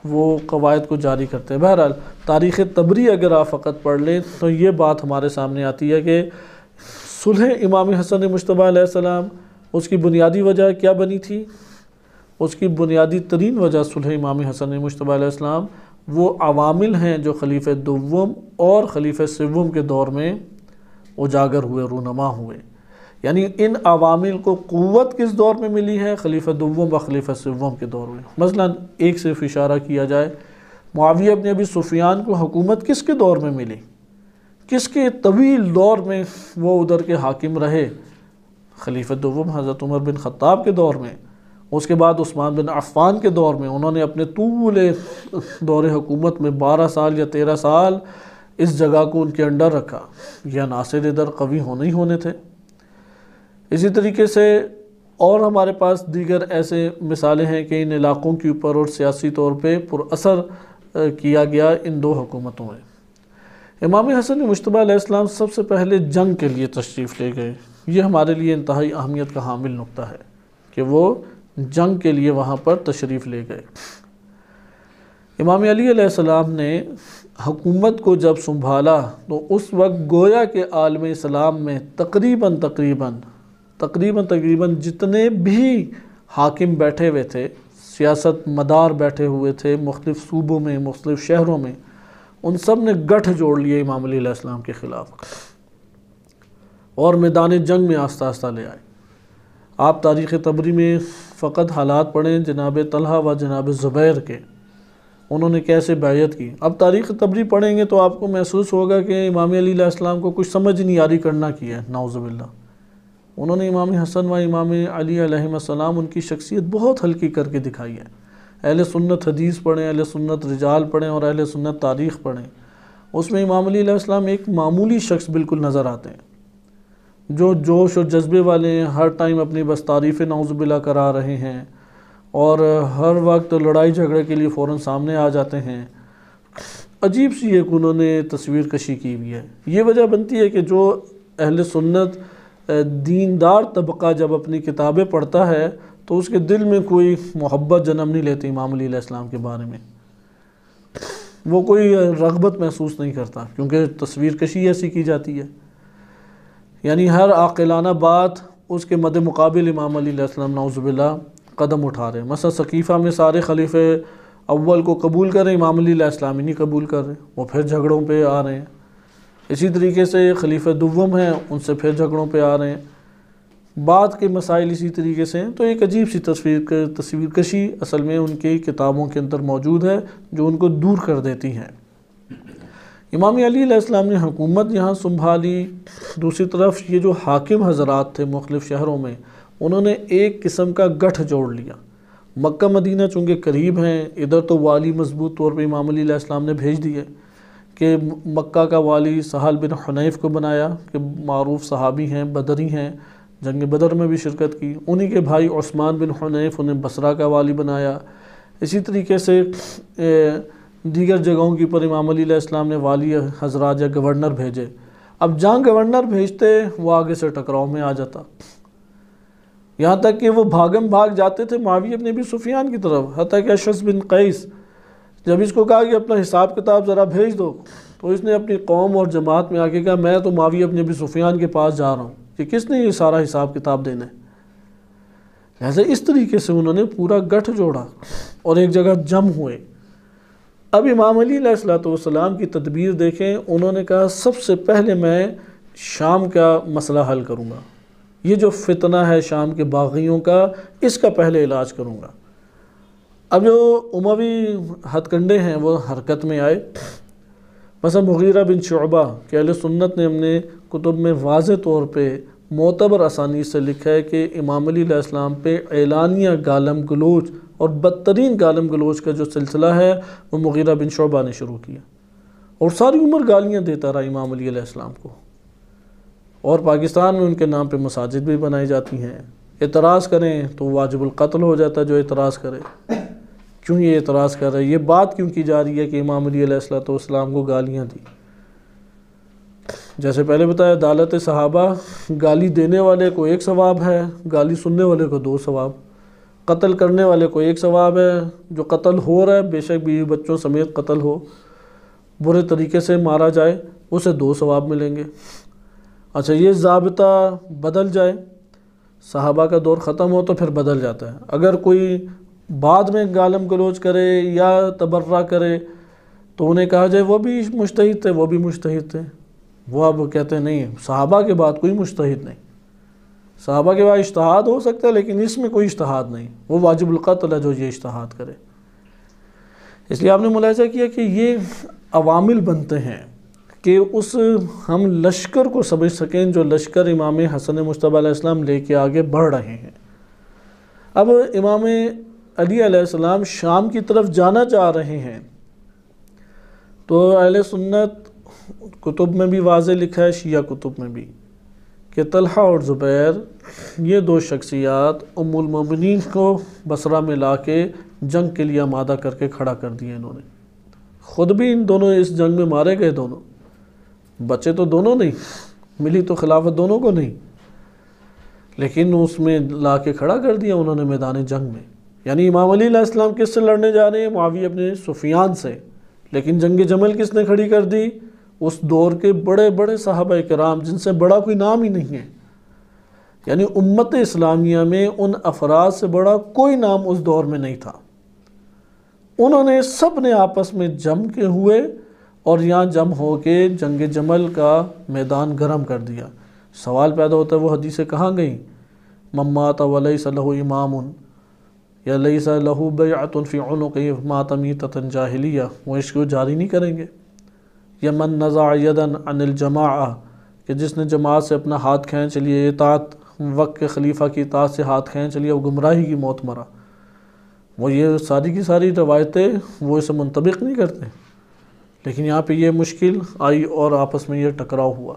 وہ قواعد کو جاری کرتے ہیں۔ بہرحال تاریخ تبری اگر آپ فقط پڑھ لیں تو یہ بات ہمارے سامنے آتی ہے کہ صلح امام حسن مجتبیٰ علیہ السلام، اس کی بنیادی وجہ کیا بنی تھی؟ اس کی بنیادی ترین وجہ صلح امام حسن مجتبیٰ علیہ السلام وہ عوامل ہیں جو خلیفہ دوم اور خلیفہ سوم کے دور میں اجاگر ہوئے، رونما ہوئے، یعنی ان عوامل کو قوت کس دور میں ملی ہے؟ خلیفہ دوم و خلیفہ سوم کے دور میں۔ مثلا ایک صرف اشارہ کیا جائے، معاویہ بن ابی سفیان کو حکومت کس کے دور میں ملی؟ کس کے طویل دور میں وہ ادھر کے حاکم رہے؟ خلیفہ دوم حضرت عمر بن خطاب کے دور میں، اس کے بعد عثمان بن عفان کے دور میں، انہوں نے اپنے طول دور حکومت میں 12 سال یا 13 سال اس جگہ کو ان کے انڈر رکھا۔ یہ عناصر ادھر قوی ہونے ہی ہونے تھے۔ اسی طریقے سے اور ہمارے پاس دیگر ایسے مثالیں ہیں کہ ان علاقوں کے اوپر اور سیاسی طور پہ پر اثر کیا گیا ان دو حکومتوں میں۔ امام حسن مجتبیٰ علیہ السلام سب سے پہلے جنگ کے لیے تشریف لے گئے۔ یہ ہمارے لیے انتہائی اہمیت کا حامل نقطہ ہے کہ وہ جنگ کے لیے وہاں پر تشریف لے گئے۔ امام علی علیہ السلام نے حکومت کو جب سنبھالا تو اس وقت گویا کہ عالم اسلام میں تقریباً جتنے بھی حاکم بیٹھے ہوئے تھے، سیاست مدار بیٹھے ہوئے تھے مختلف صوبوں میں، مختلف شہروں میں، ان سب نے گٹھ جوڑ لیے امام علی علیہ السلام کے خلاف اور میدان جنگ میں آہستہ آہستہ لے آئے۔ آپ تاریخ طبری میں فقط حالات پڑھیں جناب طلحہ و جناب زبیر کے، انہوں نے کیسے بیعت کی۔ اب تاریخ طبری پڑھیں گے تو آپ کو محسوس ہوگا کہ امام علی علیہ السلام کو کچھ سمجھ نہیں آ رہی کرنا کی ہے، نعوذ باللہ۔ انہوں نے امام حسن و امام علی علیہ السلام ان کی شخصیت بہت ہلکی کر کے دکھائی ہے۔ اہل سنت حدیث پڑھیں، اہل سنت رجال پڑھیں اور اہل سنت تاریخ پڑھیں، اس میں امام علی علیہ السلام ایک معمولی شخص بالکل نظر آتے ہیں جو جوش اور جذبے والے ہیں، ہر ٹائم اپنی بس تعریف نعوذ باللہ کرا رہے ہیں اور ہر وقت لڑائی جھگڑے کے لیے فوراً سامنے آ جاتے ہیں۔ عجیب سی ایک انہوں نے تصویر کشی کی ہوئی ہے۔ یہ وجہ بنتی ہے کہ جو اہل سنت دیندار طبقہ جب اپنی کتابیں پڑھتا ہے تو اس کے دل میں کوئی محبت جنم نہیں لیتی امام علی علیہ السلام کے بارے میں، وہ کوئی رغبت محسوس نہیں کرتا، کیونکہ تصویر کشی ایسی کی جاتی ہے۔ یعنی ہر عاقلانہ بات اس کے مد مقابل امام علی علیہ السلام نعوذ باللہ قدم اٹھا رہے ہیں۔ مثلا سقیفہ میں سارے خلیفہ اول کو قبول کر رہے ہیں، امام علی علیہ السلام ہی نہیں قبول کر رہے، وہ پھر جھگڑوں پہ آ رہے ہیں۔ اسی طریقے سے خلیفہ دوم ہیں، ان سے پھر جھگڑوں پہ آ رہے ہیں۔ بعد کے مسائل اسی طریقے سے ہیں۔ تو ایک عجیب سی تصویر کشی اصل میں ان کی کتابوں کے اندر موجود ہے جو ان کو دور کر دیتی ہیں۔ امام علی علیہ السلام نے حکومت یہاں سنبھالی، دوسری طرف یہ جو حاکم حضرات تھے مختلف شہروں میں، انہوں نے ایک قسم کا گٹھ جوڑ لیا۔ مکہ مدینہ چونکہ قریب ہیں، ادھر تو والی مضبوط طور پہ امام علی علیہ السلام نے بھیج دیے کہ مکہ کا والی سہل بن حنیف کو بنایا کہ معروف صحابی ہیں، بدری ہیں، جنگ بدر میں بھی شرکت کی۔ انہی کے بھائی عثمان بن حنیف انہیں بصرہ کا والی بنایا۔ اسی طریقے سے دیگر جگہوں کی پر امام علی علیہ السلام نے والی حضرات یا گورنر بھیجے۔ اب جہاں گورنر بھیجتے وہ آگے سے ٹکراؤ میں آ جاتا، یہاں تک کہ وہ بھاگ جاتے تھے معاویہ بن ابی سفیان کی طرف، حتیٰ کہ اشعث بن قیس جب اس کو کہا کہ اپنا حساب کتاب ذرا بھیج دو تو اس نے اپنی قوم اور جماعت میں آ کے کہا میں تو معاویہ بن ابی سفیان کے پاس جا رہا ہوں کہ کس نے یہ سارا حساب کتاب دینا ہے۔ لہذا اس طریقے سے انہوں نے پورا گٹھ جوڑا اور ایک جگہ جم ہوئے۔ اب امام علی علیہ السلام کی تدبیر دیکھیں، انہوں نے کہا سب سے پہلے میں شام کا مسئلہ حل کروں گا، یہ جو فتنہ ہے شام کے باغیوں کا، اس کا پہلے علاج کروں گا۔ اب جو اموی ہتھ کنڈے ہیں وہ حرکت میں آئے۔ مثلا مغیرہ بن شعبہ کہ اہل سنت نے ہم نے کتب میں واضح طور پہ معتبر اسانید سے لکھا ہے کہ امام علی علیہ السلام پہ اعلانیہ گالم گلوچ اور بدترین گالم گلوچ کا جو سلسلہ ہے وہ مغیرہ بن شعبہ نے شروع کیا، اور ساری عمر گالیاں دیتا رہا امام علی علیہ السلام کو، اور پاکستان میں ان کے نام پہ مساجد بھی بنائی جاتی ہیں۔ اعتراض کریں تو واجب القتل ہو جاتا ہے جو اعتراض کرے۔ کیوں یہ اعتراض کر رہے ہیں؟ یہ بات کیوں کی جا رہی ہے کہ امام علی علیہ السلام کو گالیاں دی؟ جیسے پہلے بتایا عدالت صحابہ، گالی دینے والے کو ایک ثواب ہے، گالی سننے والے کو 2 ثواب، قتل کرنے والے کو 1 ثواب ہے، جو قتل ہو رہا ہے بے شک بیوی بچوں سمیت قتل ہو، برے طریقے سے مارا جائے، اسے 2 ثواب ملیں گے۔ اچھا یہ ضابطہ بدل جائے، صحابہ کا دور ختم ہو تو پھر بدل جاتا ہے۔ اگر کوئی بعد میں گالم گلوچ کرے یا تبرہ کرے تو انہیں کہا جائے وہ بھی مجتہد تھے، وہ بھی مجتہد تھے۔ وہ اب کہتے ہیں نہیں، صحابہ کے بعد کوئی مجتہد نہیں، صحابہ کے بعد اجتہاد ہو سکتا ہے لیکن اس میں کوئی اجتہاد نہیں، وہ واجب القتل ہے جو یہ اجتہاد کرے۔ اس لیے آپ نے ملاحظہ کیا کہ یہ عوامل بنتے ہیں کہ اس ہم لشکر کو سمجھ سکیں جو لشکر امام حسن مجتبیٰ علیہ السلام لے کے آگے بڑھ رہے ہیں۔ اب امام علی علیہ السلام شام کی طرف جانا چاہ رہے ہیں تو اہل سنت کتب میں بھی واضح لکھا ہے، شیعہ کتب میں بھی، کہ طلحہ اور زبیر یہ 2 شخصیات ام المومنین کو بصرہ میں لا کے جنگ کے لیے آمادہ کر کے کھڑا کر دیا انہوں نے۔ خود بھی ان دونوں اس جنگ میں مارے گئے، دونوں بچے تو دونوں نہیں، ملی تو خلافت دونوں کو نہیں، لیکن اس میں لا کے کھڑا کر دیا انہوں نے میدان جنگ میں۔ یعنی امام علی علیہ السلام کس سے لڑنے جا رہے ہیں؟ معاویہ ابن سفیان سے، لیکن جنگ جمل کس نے کھڑی کر دی؟ اس دور کے بڑے بڑے صحابہ کرام جن سے بڑا کوئی نام ہی نہیں ہے، یعنی امت اسلامیہ میں ان افراد سے بڑا کوئی نام اس دور میں نہیں تھا۔ انہوں نے سب نے آپس میں جم کے ہوئے اور یہاں جم ہو کے جنگ جمل کا میدان گرم کر دیا۔ سوال پیدا ہوتا ہے وہ حدیثیں کہاں گئیں؟ من مات ولیس لہ امام یا لیس لہ بیعۃ فی عنقہ مات میتۃ جاہلیہ، وہ اس کو جاری نہیں کریں گے۔ یا من نزع یدا عن الجماعہ، کہ جس نے جماعت سے اپنا ہاتھ کھینچ لیے، اطاعت وقت کے خلیفہ کی اطاعت سے ہاتھ کھینچ لیا، وہ گمراہی کی موت مرا۔ وہ یہ ساری کی ساری روایتیں وہ اسے منطبق نہیں کرتے، لیکن یہاں پہ یہ مشکل آئی اور آپس میں یہ ٹکراؤ ہوا۔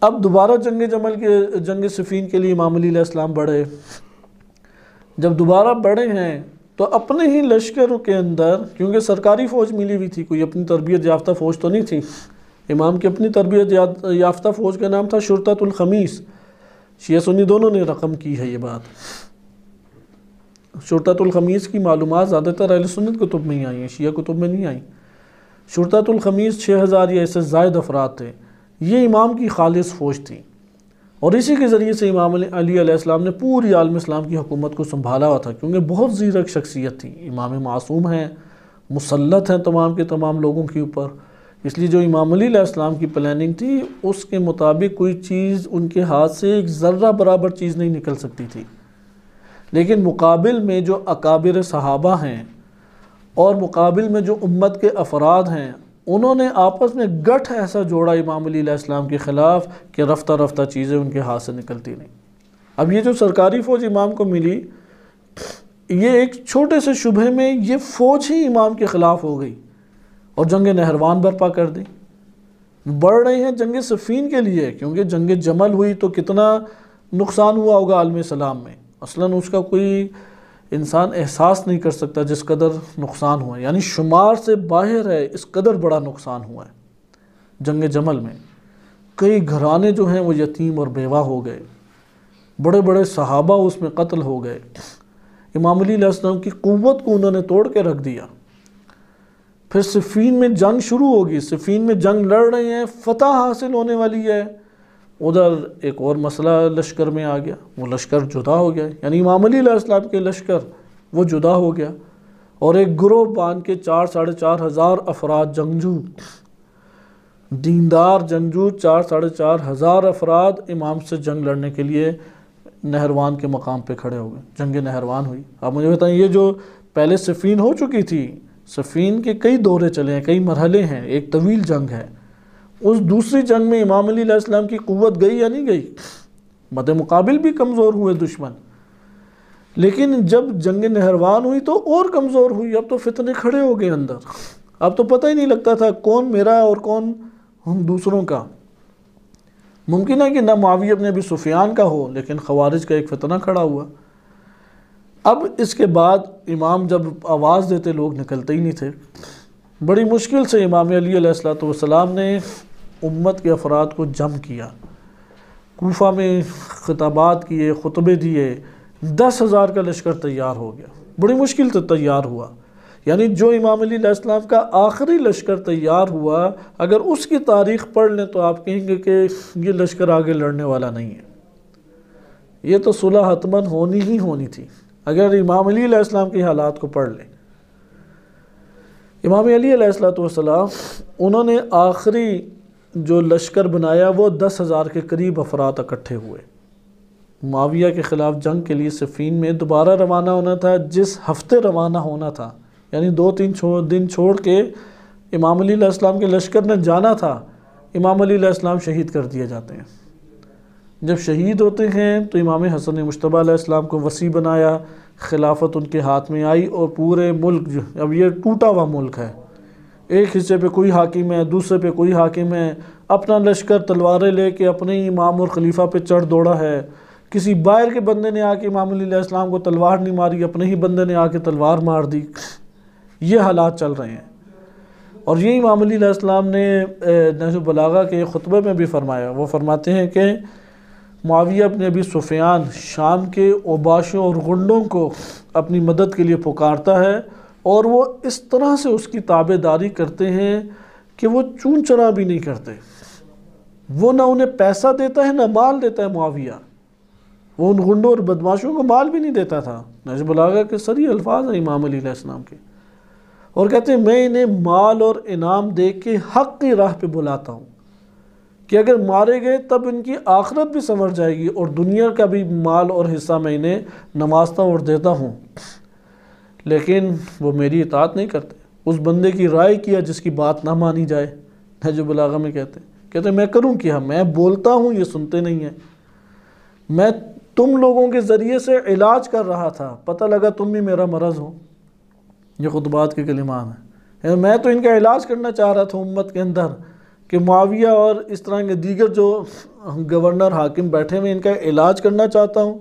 اب دوبارہ جنگ جمل کے جنگ صفین کے لیے امام علی علیہ السلام بڑھے۔ جب دوبارہ بڑھے ہیں تو اپنے ہی لشکر کے اندر، کیونکہ سرکاری فوج ملی ہوئی تھی، کوئی اپنی تربیت یافتہ فوج تو نہیں تھی، امام کی اپنی تربیت یافتہ فوج کا نام تھا شرطۃ الخمیس۔ شیعہ سنی دونوں نے رقم کی ہے یہ بات۔ شرطۃ الخمیس کی معلومات زیادہ تر اہل سنت کتب میں ہی آئی ہیں، شیعہ کتب میں نہیں آئیں۔ شرطۃ الخمیس 6000 یا اس سے زائد افراد تھے، یہ امام کی خالص فوج تھی، اور اسی کے ذریعے سے امام علی علیہ السلام نے پوری عالم اسلام کی حکومت کو سنبھالا ہوا تھا، کیونکہ بہت زیرک شخصیت تھی، امام معصوم ہیں، مسلط ہیں تمام کے تمام لوگوں کے اوپر، اس لیے جو امام علی علیہ السلام کی پلاننگ تھی اس کے مطابق کوئی چیز ان کے ہاتھ سے ایک ذرہ برابر چیز نہیں نکل سکتی تھی۔ لیکن مقابل میں جو اکابر صحابہ ہیں اور مقابل میں جو امت کے افراد ہیں، انہوں نے آپس میں گٹھ ایسا جوڑا امام علی علیہ السلام کے خلاف کہ رفتہ رفتہ چیزیں ان کے ہاتھ سے نکلتی نہیں۔ اب یہ جو سرکاری فوج امام کو ملی، یہ ایک چھوٹے سے شبہ میں یہ فوج ہی امام کے خلاف ہو گئی اور جنگ نہروان برپا کر دی۔ بڑھ رہے ہیں جنگ صفین کے لیے، کیونکہ جنگ جمل ہوئی تو کتنا نقصان ہوا ہوگا عالم اسلام میں، اصلاً اس کا کوئی انسان احساس نہیں کر سکتا جس قدر نقصان ہوا ہے، یعنی شمار سے باہر ہے، اس قدر بڑا نقصان ہوا ہے جنگ جمل میں۔ کئی گھرانے جو ہیں وہ یتیم اور بیوہ ہو گئے، بڑے بڑے صحابہ اس میں قتل ہو گئے، امام علی علیہ السلام کی قوت کو انہوں نے توڑ کے رکھ دیا۔ پھر صفین میں جنگ شروع ہوگی، صفین میں جنگ لڑ رہے ہیں، فتح حاصل ہونے والی ہے، ادھر ایک اور مسئلہ لشکر میں آ گیا، وہ لشکر جدا ہو گیا، یعنی امام علی علیہ السلام کے لشکر وہ جدا ہو گیا، اور ایک گروہ باندھ کے 4,500 افراد جنگجو، دیندار جنگجو 4,500 افراد امام سے جنگ لڑنے کے لیے نہروان کے مقام پہ کھڑے ہو گئے۔ جنگ نہروان ہوئی۔ اب مجھے بتائیں، یہ جو پہلے صفین ہو چکی تھی، صفین کے کئی دورے چلے ہیں، کئی مرحلے ہیں، ایک طویل جنگ ہے، اس دوسری جنگ میں امام علی علیہ السلام کی قوت گئی یا نہیں گئی؟ مد مقابل بھی کمزور ہوئے دشمن، لیکن جب جنگ نہروان ہوئی تو اور کمزور ہوئی، اب تو فتنے کھڑے ہو گئے اندر، اب تو پتہ ہی نہیں لگتا تھا کون میرا اور کون دوسروں کا۔ ممکن ہے کہ نہ معاویہ ابن ابی سفیان کا ہو، لیکن خوارج کا ایک فتنہ کھڑا ہوا۔ اب اس کے بعد امام جب آواز دیتے لوگ نکلتے ہی نہیں تھے، بڑی مشکل سے امام علی علیہ السلام نے امت کے افراد کو جم کیا، کوفہ میں خطابات کیے، خطبے دیے، 10,000 کا لشکر تیار ہو گیا، بڑی مشکل سے تیار ہوا۔ یعنی جو امام علی علیہ السلام کا آخری لشکر تیار ہوا، اگر اس کی تاریخ پڑھ لیں تو آپ کہیں گے کہ یہ لشکر آگے لڑنے والا نہیں ہے، یہ تو صلح حتماً ہونی ہی ہونی تھی اگر امام علی علیہ السلام کے حالات کو پڑھ لیں۔ امام علی علیہ السلام انہوں نے آخری جو لشکر بنایا وہ 10,000 کے قریب افراد اکٹھے ہوئے، معاویہ کے خلاف جنگ کے لیے صفین میں دوبارہ روانہ ہونا تھا، جس ہفتے روانہ ہونا تھا، یعنی 2-3 دن چھوڑ کے امام علی علیہ السلام کے لشکر نے جانا تھا، امام علی علیہ السلام شہید کر دیے جاتے ہیں۔ جب شہید ہوتے ہیں تو امام حسن مجتبیٰ علیہ السلام کو وصی بنایا، خلافت ان کے ہاتھ میں آئی، اور پورے ملک، اب یہ ٹوٹا ہوا ملک ہے، ایک حصے پہ کوئی حاکم ہے، دوسرے پہ کوئی حاکم ہے، اپنا لشکر تلواریں لے کے اپنے ہی امام اور خلیفہ پہ چڑھ دوڑا ہے، کسی باہر کے بندے نے آ کے امام علی علیہ السلام کو تلوار نہیں ماری، اپنے ہی بندے نے آ کے تلوار مار دی، یہ حالات چل رہے ہیں۔ اور یہی امام علی علیہ السلام نے نہج البلاغہ کے خطبے میں بھی فرمایا. وہ فرماتے ہیں کہ معاویہ بن ابی سفیان شام کے اوباشوں اور غنڈوں کو اپنی مدد کے لیے پکارتا ہے، اور وہ اس طرح سے اس کی تابع داری کرتے ہیں کہ وہ چون چرا بھی نہیں کرتے. وہ نہ انہیں پیسہ دیتا ہے نہ مال دیتا ہے معاویہ. وہ ان غنڈوں اور بدماشوں کو مال بھی نہیں دیتا تھا. نہج البلاغہ کے صریح الفاظ ہیں امام علی علیہ السلام کے، اور کہتے ہیں میں انہیں مال اور انعام دے کے حق کی راہ پہ بلاتا ہوں کہ اگر مارے گئے تب ان کی آخرت بھی سنور جائے گی، اور دنیا کا بھی مال اور حصہ میں انہیں نوازتا اور دیتا ہوں. لیکن وہ میری اطاعت نہیں کرتے. اس بندے کی رائے کیا جس کی بات نہ مانی جائے. نہج البلاغہ میں کہتے ہیں میں کروں کیا، میں بولتا ہوں یہ سنتے نہیں ہیں. میں تم لوگوں کے ذریعے سے علاج کر رہا تھا، پتہ لگا تم بھی میرا مرض ہو. یہ خطبات کے کلمات ہیں. میں تو ان کا علاج کرنا چاہ رہا تھا امت کے اندر، کہ معاویہ اور اس طرح کے دیگر جو گورنر حاکم بیٹھے ہوئے ان کا علاج کرنا چاہتا ہوں.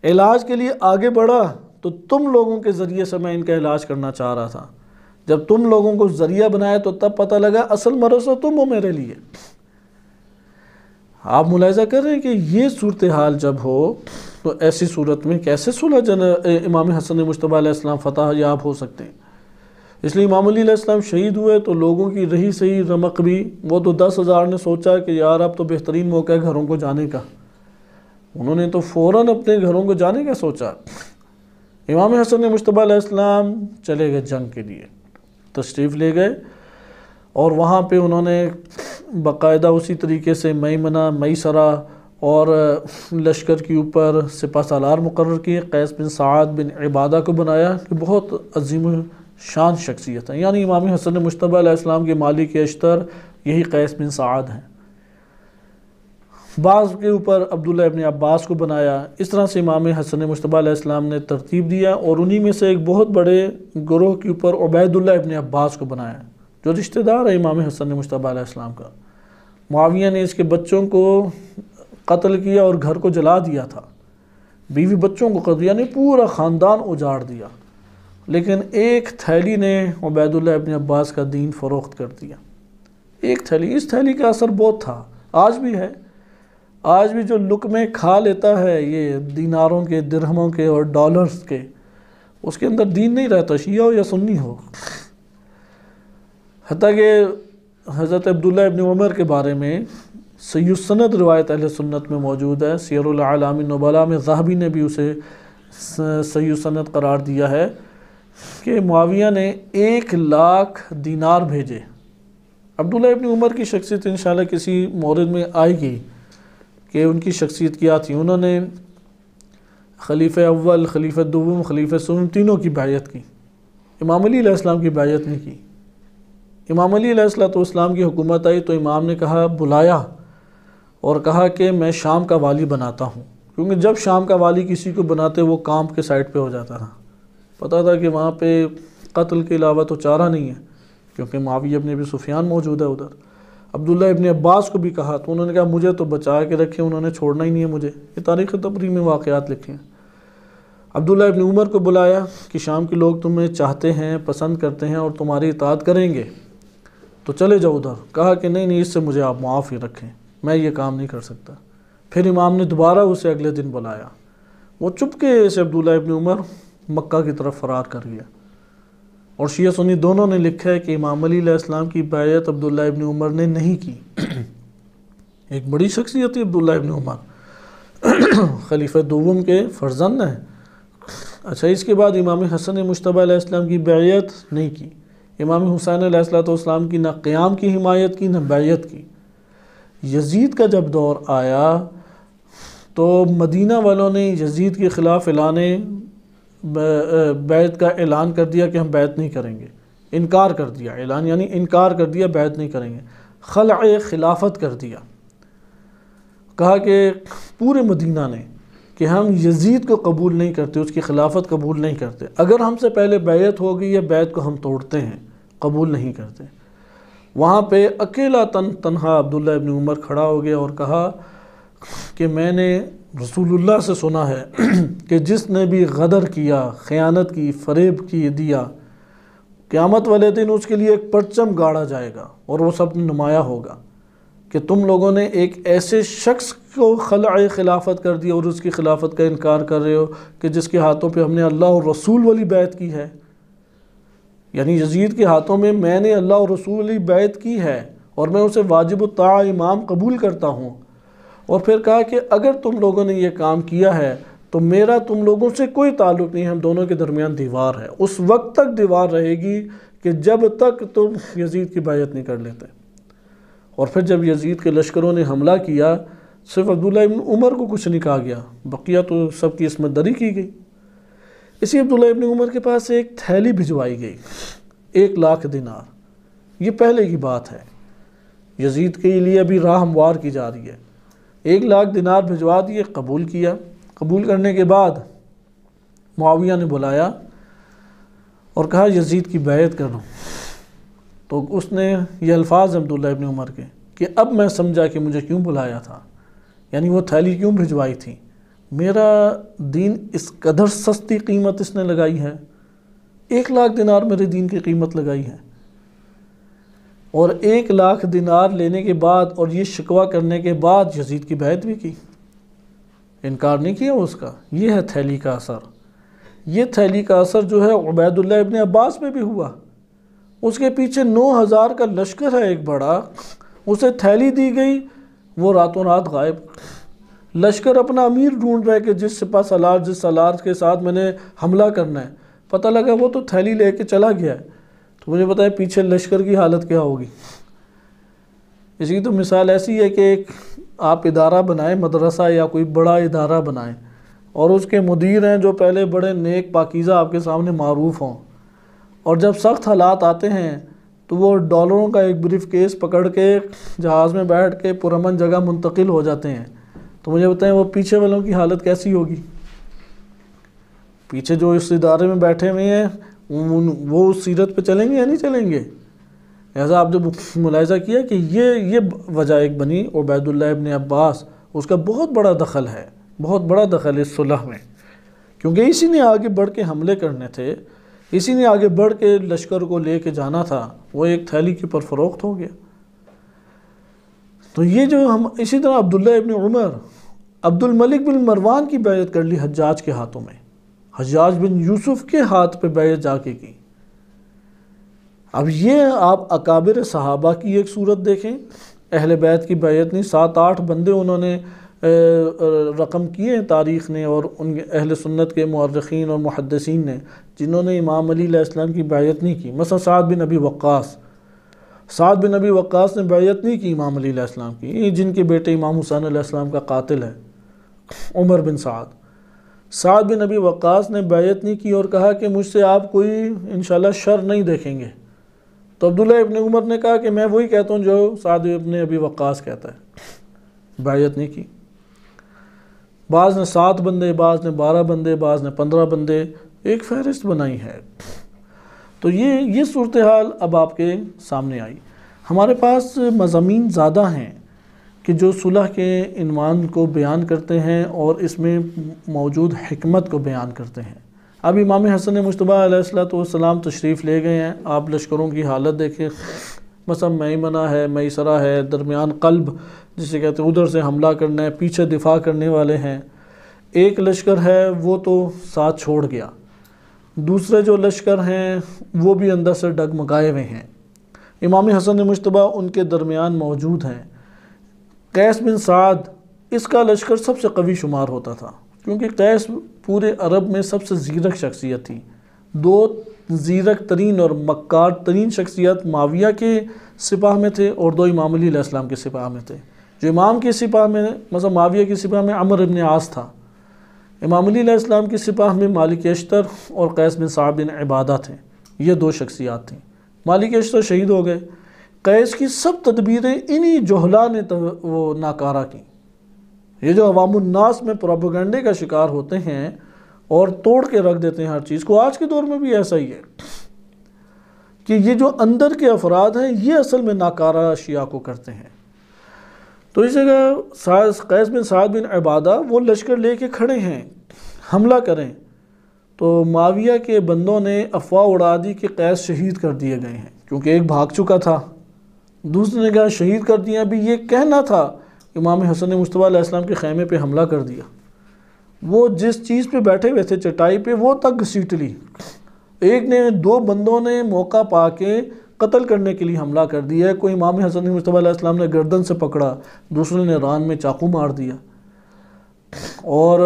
علاج کے لیے آگے بڑھا تو تم لوگوں کے ذریعے سے میں ان کا علاج کرنا چاہ رہا تھا. جب تم لوگوں کو ذریعہ بنایا تو تب پتہ لگا اصل مرض تو تم ہو میرے لیے. آپ ملاحظہ کر رہے ہیں کہ یہ صورتحال جب ہو تو ایسی صورت میں کیسے صلح امام حسن مجتبیٰ علیہ السلام فتح یاب ہو سکتے ہیں. اس لیے امام علی علیہ السلام شہید ہوئے تو لوگوں کی رہی سہی رمق بھی، وہ تو 10,000 نے سوچا کہ یار اب تو بہترین موقع ہے گھروں کو جانے کا. انہوں نے تو فوراً اپنے گھروں کو جانے کا سوچا. امام حسن مجتبیٰ علیہ السلام چلے گئے جنگ کے لیے، تشریف لے گئے، اور وہاں پہ انہوں نے باقاعدہ اسی طریقے سے میمنہ، میسرہ اور لشکر کے اوپر سپہ سالار مقرر کیے. قیس بن سعد بن عبادہ کو بنایا کہ بہت عظیم شان شخصیت ہے. یعنی امام حسن مجتبیٰ علیہ السلام کے مالک اشتر یہی قیس بن سعد ہیں. بعض کے اوپر عبداللہ ابن عباس کو بنایا. اس طرح سے امام حسن مجتبیٰ علیہ السلام نے ترتیب دیا، اور انہی میں سے ایک بہت بڑے گروہ کے اوپر عبید اللہ ابن عباس کو بنایا جو رشتہ دار ہے امام حسن مجتبیٰ علیہ السلام کا. معاویہ نے اس کے بچوں کو قتل کیا اور گھر کو جلا دیا تھا. بیوی بچوں کو قتل، یعنی پورا خاندان اجاڑ دیا. لیکن ایک تھیلی نے عبید اللہ ابن عباس کا دین فروخت کر دیا. ایک تھیلی، اس تھیلی کا اثر بہت تھا. آج بھی ہے. آج بھی جو لقمے کھا لیتا ہے یہ دیناروں کے، درہموں کے اور ڈالرز کے، اس کے اندر دین نہیں رہتا، شیعہ ہو یا سنی ہو. حتیٰ کہ حضرت عبداللہ ابن عمر کے بارے میں صحیح السند روایت اہل سنت میں موجود ہے. سیر الاعلام النبلاء میں ذہبی نے بھی اسے صحیح السند قرار دیا ہے کہ معاویہ نے 1,00,000 دینار بھیجے. عبداللہ ابن عمر کی شخصیت انشاءاللہ کسی مورد میں آئے گی کہ ان کی شخصیت کیا تھی. انہوں نے خلیفہ اول، خلیفہ دوم، خلیفہ سوم تینوں کی بیعت کی. امام علی علیہ السلام کی بیعت نہیں کی. امام علی علیہ السلام کی حکومت آئی تو امام نے کہا، بلایا اور کہا کہ میں شام کا والی بناتا ہوں، کیونکہ جب شام کا والی کسی کو بناتے وہ کام کے سائٹ پہ ہو جاتا تھا. پتہ تھا کہ وہاں پہ قتل کے علاوہ تو چارہ نہیں ہے، کیونکہ معاویہ ابن ابی سفیان موجود ہے ادھر. عبداللہ ابن عباس کو بھی کہا تو انہوں نے کہا مجھے تو بچا کے رکھے، انہوں نے چھوڑنا ہی نہیں ہے مجھے. یہ تاریخ طبری میں واقعات لکھے ہیں. عبداللہ ابن عمر کو بلایا کہ شام کے لوگ تمہیں چاہتے ہیں، پسند کرتے ہیں اور تمہاری اطاعت کریں گے، تو چلے جاؤ ادھر. کہا کہ نہیں اس سے مجھے آپ معاف ہی رکھیں، میں یہ کام نہیں کر سکتا. پھر امام نے دوبارہ اسے اگلے دن بلایا. وہ چپکے سے عبداللہ ابن عمر مکہ کی طرف فرار کر گیا. اور شیعہ سنی دونوں نے لکھا ہے کہ امام علی علیہ السلام کی بیعت عبداللہ ابن عمر نے نہیں کی. ایک بڑی شخصیت تھی عبداللہ ابن عمر، خلیفہ دوم کے فرزند ہیں. اچھا، اس کے بعد امام حسن مجتبیٰ علیہ السلام کی بیعت نہیں کی. امام حسین علیہ السلام کی نہ قیام کی حمایت کی نہ بیعت کی. یزید کا جب دور آیا تو مدینہ والوں نے یزید کے خلاف بیعت کا اعلان کر دیا کہ ہم بیعت نہیں کریں گے. انکار کر دیا، اعلان یعنی انکار کر دیا، بیعت نہیں کریں گے. خلع خلافت کر دیا. کہا کہ پورے مدینہ نے کہ ہم یزید کو قبول نہیں کرتے، اس کی خلافت قبول نہیں کرتے. اگر ہم سے پہلے بیعت ہوگی یا بیعت کو ہم توڑتے ہیں، قبول نہیں کرتے. وہاں پہ اکیلا تنہا عبداللہ ابن عمر کھڑا ہو گیا اور کہا کہ میں نے رسول اللہ سے سنا ہے کہ جس نے بھی غدر کیا، خیانت کی، فریب کی دیا، قیامت والے دن اس کے لیے ایک پرچم گاڑا جائے گا اور وہ سب نمایاں ہوگا کہ تم لوگوں نے ایک ایسے شخص کو خلع خلافت کر دیا اور اس کی خلافت کا انکار کر رہے ہو کہ جس کے ہاتھوں پہ ہم نے اللہ اور رسول والی بیعت کی ہے. یعنی یزید کے ہاتھوں میں نے اللہ اور رسول والی بیعت کی ہے اور میں اسے واجب الطاعہ امام قبول کرتا ہوں. اور پھر کہا کہ اگر تم لوگوں نے یہ کام کیا ہے تو میرا تم لوگوں سے کوئی تعلق نہیں ہے، ہم دونوں کے درمیان دیوار ہے. اس وقت تک دیوار رہے گی کہ جب تک تم یزید کی بیعت نہیں کر لیتے. اور پھر جب یزید کے لشکروں نے حملہ کیا، صرف عبداللہ ابن عمر کو کچھ نہیں کہا گیا، بقیہ تو سب کی عصمت دری کی گئی. اسی عبداللہ ابن عمر کے پاس ایک تھیلی بھجوائی گئی 1,00,000 دینار. یہ پہلے کی بات ہے، یزید کے لیے ابھی راہ ہموار کی جا رہی ہے. 1,00,000 دینار بھجوا دیے، قبول کیا. قبول کرنے کے بعد معاویہ نے بلایا اور کہا یزید کی بیعت کرو. تو اس نے یہ الفاظ عبداللہ ابن عمر کے کہ اب میں سمجھا کہ مجھے کیوں بلایا تھا، یعنی وہ تھیلی کیوں بھجوائی تھی. میرا دین اس قدر سستی قیمت اس نے لگائی ہے، 1,00,000 دینار میرے دین کی قیمت لگائی ہے. اور 1,00,000 دینار لینے کے بعد اور یہ شکوہ کرنے کے بعد یزید کی بیعت بھی کی، انکار نہیں کیا اس کا. یہ ہے تھیلی کا اثر. یہ تھیلی کا اثر جو ہے عبید اللہ ابن عباس پہ بھی ہوا. اس کے پیچھے 9,000 کا لشکر ہے ایک بڑا، اسے تھیلی دی گئی، وہ راتوں رات غائب. لشکر اپنا امیر ڈھونڈ رہے کہ جس سالار کے ساتھ میں نے حملہ کرنا ہے، پتہ لگا وہ تو تھیلی لے کے چلا گیا ہے. تو مجھے بتائیں پیچھے لشکر کی حالت کیا ہوگی. اس کی تو مثال ایسی ہے کہ ایک آپ ادارہ بنائیں، مدرسہ یا کوئی بڑا ادارہ بنائیں، اور اس کے مدیر ہیں جو پہلے بڑے نیک پاکیزہ آپ کے سامنے معروف ہوں، اور جب سخت حالات آتے ہیں تو وہ ڈالروں کا ایک بریف کیس پکڑ کے جہاز میں بیٹھ کے پرامن جگہ منتقل ہو جاتے ہیں. تو مجھے بتائیں وہ پیچھے والوں کی حالت کیسی ہوگی. پیچھے جو اس ادارے میں بیٹھے ہوئے ہیں وہ اس سیرت پہ چلیں گے یا نہیں چلیں گے. لہٰذا آپ جب ملاحظہ کیا کہ یہ وجہ ایک بنی عبید اللہ ابن عباس، اس کا بہت بڑا دخل ہے، بہت بڑا دخل ہے اس صلح میں، کیونکہ اسی نے آگے بڑھ کے حملے کرنے تھے، اسی نے آگے بڑھ کے لشکر کو لے کے جانا تھا. وہ ایک تھیلی کے پر فروخت ہو گیا. تو یہ جو ہم اسی طرح عبداللہ ابن عمر عبد الملک بن مروان کی بیعت کر لی حجاج کے ہاتھوں میں، حجاج بن یوسف کے ہاتھ پہ بیعت جا کے کی. اب یہ آپ اکابر صحابہ کی ایک صورت دیکھیں. اہل بیت کی بیعت نہیں، 7-8 بندے انہوں نے رقم کیے ہیں تاریخ نے اور ان اہل سنت کے مورخین اور محدثین نے، جنہوں نے امام علی علیہ السلام کی بیعت نہیں کی. مثلا سعد بن ابی وقاص نے بیعت نہیں کی امام علی علیہ السلام کی، جن کے بیٹے امام حسین علیہ السلام کا قاتل ہے عمر بن سعد بن ابی وقاص نے بیعت نہیں کی اور کہا کہ مجھ سے آپ کوئی انشاءاللہ شر نہیں دیکھیں گے. تو عبداللہ ابن عمر نے کہا کہ میں وہی کہتا ہوں جو سعد ابن ابی وقاص کہتا ہے. بیعت نہیں کی. بعض نے 7 بندے، بعض نے 12 بندے، بعض نے 15 بندے، ایک فہرست بنائی ہے. تو یہ صورتحال اب آپ کے سامنے آئی. ہمارے پاس مضامین زیادہ ہیں کہ جو صلح کے عنوان کو بیان کرتے ہیں اور اس میں موجود حکمت کو بیان کرتے ہیں. اب امام حسن مجتبیٰ علیہ السلام تشریف لے گئے ہیں. آپ لشکروں کی حالت دیکھیں، مثلا میمنہ ہے، میسرہ ہے، درمیان قلب جسے کہتے ہیں، ادھر سے حملہ کرنا ہے، پیچھے دفاع کرنے والے ہیں. ایک لشکر ہے وہ تو ساتھ چھوڑ گیا، دوسرے جو لشکر ہیں وہ بھی اندر سے ڈگمگائے ہوئے ہیں. امام حسن مجتبیٰ ان کے درمیان موجود ہیں. قیس بن سعد اس کا لشکر سب سے قوی شمار ہوتا تھا، کیونکہ قیس پورے عرب میں سب سے زیرک شخصیت تھی. 2 زیرک ترین اور مکار ترین شخصیت معاویہ کے سپاہ میں تھے اور 2 امام علی علیہ السلام کے سپاہ میں تھے. جو امام کے سپاہ میں مثلا معاویہ کے سپاہ میں عمر بن عاص تھا، امام علی علیہ السلام کے سپاہ میں مالک اشتر اور قیس بن سعد بن عبادہ تھے. یہ 2 شخصیات تھیں. مالک اشتر شہید ہو گئے. قیس کی سب تدبیریں انہی جہلا نے وہ ناکارہ کی. یہ جو عوام الناس میں پروپیگنڈے کا شکار ہوتے ہیں اور توڑ کے رکھ دیتے ہیں ہر چیز کو، آج کے دور میں بھی ایسا ہی ہے کہ یہ جو اندر کے افراد ہیں یہ اصل میں ناکارہ اشیاء کو کرتے ہیں. تو اس جگہ قیس بن سعد بن عبادہ وہ لشکر لے کے کھڑے ہیں حملہ کریں، تو معاویہ کے بندوں نے افواہ اڑا دی کہ قیس شہید کر دیے گئے ہیں، کیونکہ ایک بھاگ چکا تھا، دوسرے نے کہا شہید کر دیا۔ ابھی یہ کہنا تھا امام حسن مجتبیٰ علیہ السلام کے خیمے پہ حملہ کر دیا، وہ جس چیز پہ بیٹھے ہوئے تھے چٹائی پہ وہ تک گھسیٹ لی۔ ایک نے، دو بندوں نے موقع پا کے قتل کرنے کے لیے حملہ کر دیا، کوئی امام حسن مجتبیٰ علیہ السلام نے گردن سے پکڑا، دوسرے نے ران میں چاقو مار دیا، اور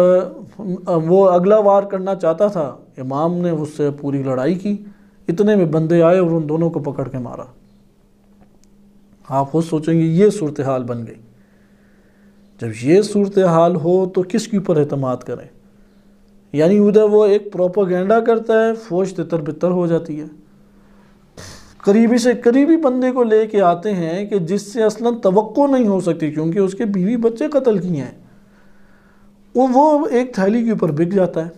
وہ اگلا وار کرنا چاہتا تھا، امام نے اس سے پوری لڑائی کی، اتنے میں بندے آئے اور ان دونوں کو پکڑ کے مارا۔ آپ خود سوچیں گے یہ صورتحال بن گئی۔ جب یہ صورتحال ہو تو کس کے اوپر اعتماد کریں؟ یعنی ادھر وہ ایک پروپیگنڈا کرتا ہے، فوج تتر بتر ہو جاتی ہے، قریبی سے قریبی بندے کو لے کے آتے ہیں کہ جس سے اصلاً توقع نہیں ہو سکتی، کیونکہ اس کے بیوی بچے قتل کیے ہیں، وہ ایک تھیلی کے اوپر بک جاتا ہے۔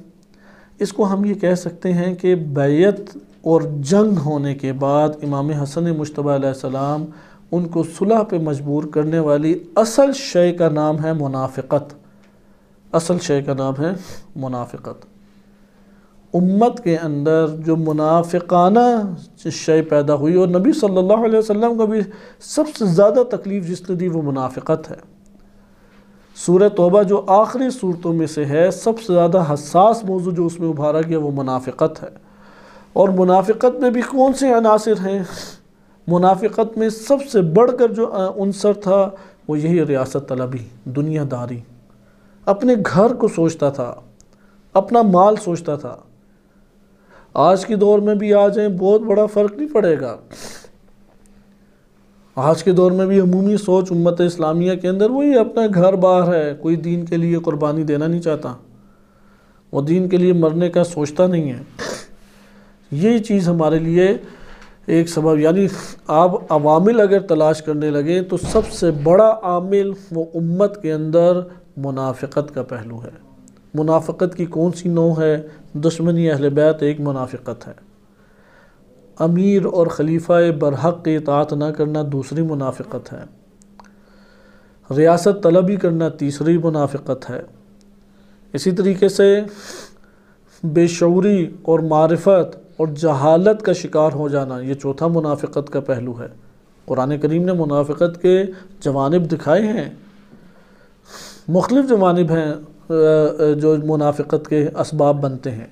اس کو ہم یہ کہہ سکتے ہیں کہ بیعت اور جنگ ہونے کے بعد امام حسن مجتبیٰ علیہ السلام ان کو صلح پہ مجبور کرنے والی اصل شے کا نام ہے منافقت۔ اصل شے کا نام ہے منافقت۔ امت کے اندر جو منافقانہ شے پیدا ہوئی، اور نبی صلی اللہ علیہ وسلم کو بھی سب سے زیادہ تکلیف جس نے دی وہ منافقت ہے۔ سورہ توبہ جو آخری صورتوں میں سے ہے، سب سے زیادہ حساس موضوع جو اس میں ابھارا گیا وہ منافقت ہے۔ اور منافقت میں بھی کون سے عناصر ہیں؟ منافقت میں سب سے بڑھ کر جو عنصر تھا وہ یہی ریاست طلبی، دنیا داری، اپنے گھر کو سوچتا تھا، اپنا مال سوچتا تھا۔ آج کے دور میں بھی آ جائیں بہت بڑا فرق نہیں پڑے گا۔ آج کے دور میں بھی عمومی سوچ امت اسلامیہ کے اندر وہی اپنا گھر بار ہے، کوئی دین کے لیے قربانی دینا نہیں چاہتا، وہ دین کے لیے مرنے کا سوچتا نہیں ہے۔ یہی چیز ہمارے لیے ایک سبب، یعنی آپ عوامل اگر تلاش کرنے لگیں تو سب سے بڑا عامل وہ امت کے اندر منافقت کا پہلو ہے۔ منافقت کی کون سی نوع ہے؟ دشمنی اہل بیت ایک منافقت ہے، امیر اور خلیفہ برحق کی اطاعت نہ کرنا دوسری منافقت ہے، ریاست طلبی کرنا تیسری منافقت ہے، اسی طریقے سے بے شعوری اور معرفت اور جہالت کا شکار ہو جانا یہ چوتھا منافقت کا پہلو ہے۔ قرآن کریم نے منافقت کے جوانب دکھائے ہیں، مختلف جوانب ہیں جو منافقت کے اسباب بنتے ہیں،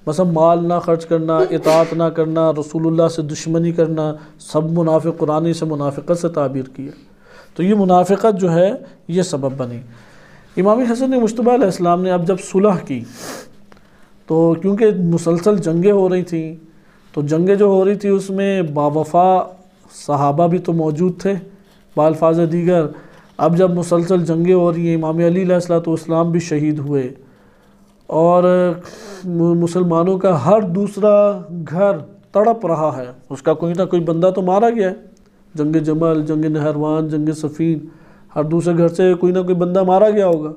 مثلا مال نہ خرچ کرنا، اطاعت نہ کرنا، رسول اللہ سے دشمنی کرنا، سب منافق قرآن سے منافقت سے تعبیر کیا۔ تو یہ منافقت جو ہے یہ سبب بنی۔ امام حسن مجتبیٰ علیہ السلام نے اب جب صلح کی تو کیونکہ مسلسل جنگیں ہو رہی تھیں، تو جنگیں جو ہو رہی تھی اس میں باوفا صحابہ بھی تو موجود تھے بالفاظ دیگر۔ اب جب مسلسل جنگیں ہو رہی ہیں، امام علی علیہ السلام بھی شہید ہوئے، اور مسلمانوں کا ہر دوسرا گھر تڑپ رہا ہے، اس کا کوئی نہ کوئی بندہ تو مارا گیا ہے، جنگ جمل، جنگ نہروان، جنگ صفین، ہر دوسرے گھر سے کوئی نہ کوئی بندہ مارا گیا ہوگا۔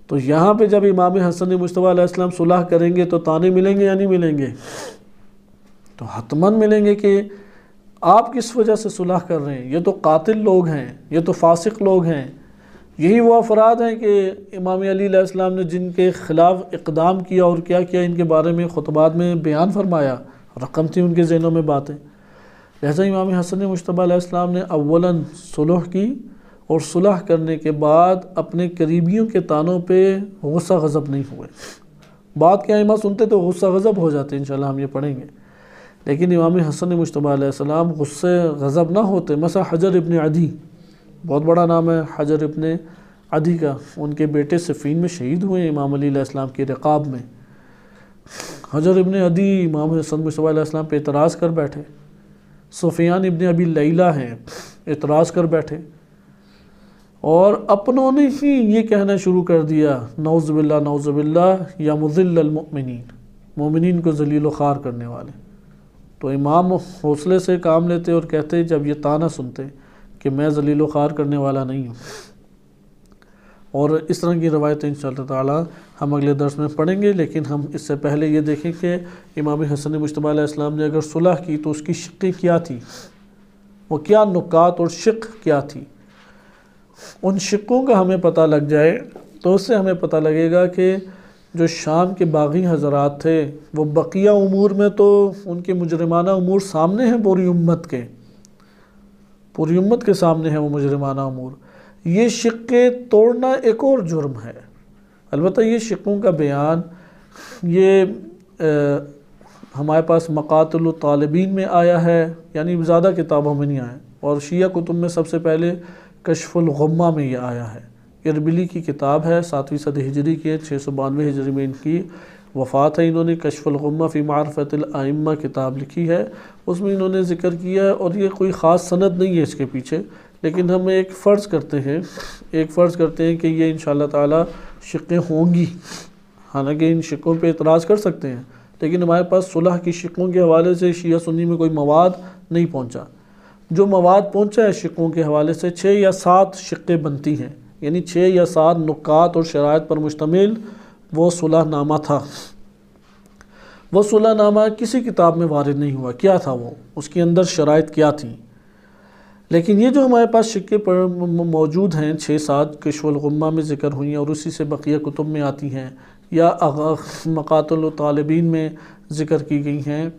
تو یہاں پہ جب امام حسن مجتبیٰ علیہ السلام صلح کریں گے تو تانے ملیں گے یا نہیں ملیں گے؟ تو حتماً ملیں گے کہ آپ کس وجہ سے صلح کر رہے ہیں، یہ تو قاتل لوگ ہیں، یہ تو فاسق لوگ ہیں، یہی وہ افراد ہیں کہ امام علی علیہ السلام نے جن کے خلاف اقدام کیا اور کیا کیا ان کے بارے میں خطبات میں بیان فرمایا، رقم تھی ان کے ذہنوں میں باتیں۔ لہذا امام حسن مجتبیٰ علیہ السلام نے اولاً صلح کی، اور صلح کرنے کے بعد اپنے قریبیوں کے تانوں پہ غصہ غضب نہیں ہوئے۔ بات کے ائمہ سنتے تو غصہ غضب ہو جاتے، انشاءاللہ ہم یہ پڑھیں گے، لیکن امام حسن مجتبیٰ علیہ السلام غصے غضب نہ ہوتے۔ مثلا حجر ابن عدی، بہت بڑا نام ہے حجر ابن عدی کا، ان کے بیٹے صفین میں شہید ہوئے امام علی علیہ السلام کی رقاب میں۔ حجر ابن عدی امام حسن مجتبیٰ علیہ السلام پہ اعتراض کر بیٹھے، سفیان ابن ابی لیلہ ہیں اعتراض کر بیٹھے، اور اپنوں نے ہی یہ کہنا شروع کر دیا نعوذ باللہ یا مذل المؤمنین، مومنین کو ذلیل و خوار کرنے والے۔ تو امام حوصلے سے کام لیتے اور کہتے جب یہ طعنہ سنتے کہ میں ذلیل و خوار کرنے والا نہیں ہوں۔ اور اس طرح کی روایتیں انشاءاللہ تعالی ہم اگلے درس میں پڑھیں گے، لیکن ہم اس سے پہلے یہ دیکھیں کہ امام حسن مجتبیٰ علیہ السلام نے اگر صلح کی تو اس کی شقیں کیا تھی، وہ کیا نکات اور شق کیا تھی۔ ان شقوں کا ہمیں پتہ لگ جائے تو اس سے ہمیں پتہ لگے گا کہ جو شام کے باغی حضرات تھے وہ بقیہ امور میں تو ان کے مجرمانہ امور سامنے ہیں پوری امت کے سامنے ہیں وہ مجرمانہ امور. یہ شقے توڑنا ایک اور جرم ہے. البتہ یہ شقوں کا بیان یہ ہمارے پاس مقاتل الطالبین میں آیا ہے، یعنی زیادہ کتابوں میں نہیں آیا، اور شیعہ کتب میں سب سے پہلے کشف الغمہ میں یہ آیا ہے. اربلی کی کتاب ہے، 7ویں صدی ہجری کی ہے، 692 ہجری میں ان کی وفات ہے. انہوں نے کشف الغمہ فی معرفت الائمہ کتاب لکھی ہے، اس میں انہوں نے ذکر کیا ہے، اور یہ کوئی خاص سند نہیں ہے اس کے پیچھے، لیکن ہم ایک فرض کرتے ہیں کہ یہ انشاءاللہ تعالی شقیں ہوں گی. حالانکہ ان شقوں پہ اعتراض کر سکتے ہیں، لیکن ہمارے پاس صلح کی شقوں کے حوالے سے شیعہ سنی میں کوئی مواد نہیں پہنچا. جو مواد پہنچا ہے شقوں کے حوالے سے 6 یا 7 شقیں بنتی ہیں، یعنی 6 یا 7 نکات اور شرائط پر مشتمل وہ صلح نامہ تھا. وہ صلح نامہ کسی کتاب میں وارد نہیں ہوا. کیا تھا وہ؟ اس کے اندر شرائط کیا تھیں؟ لیکن یہ جو ہمارے پاس شقے پر موجود ہیں 6-7 کشف الغمہ میں ذکر ہوئی ہیں، اور اسی سے بقیہ کتب میں آتی ہیں، یا مقاتل الطالبین میں ذکر کی گئی ہیں،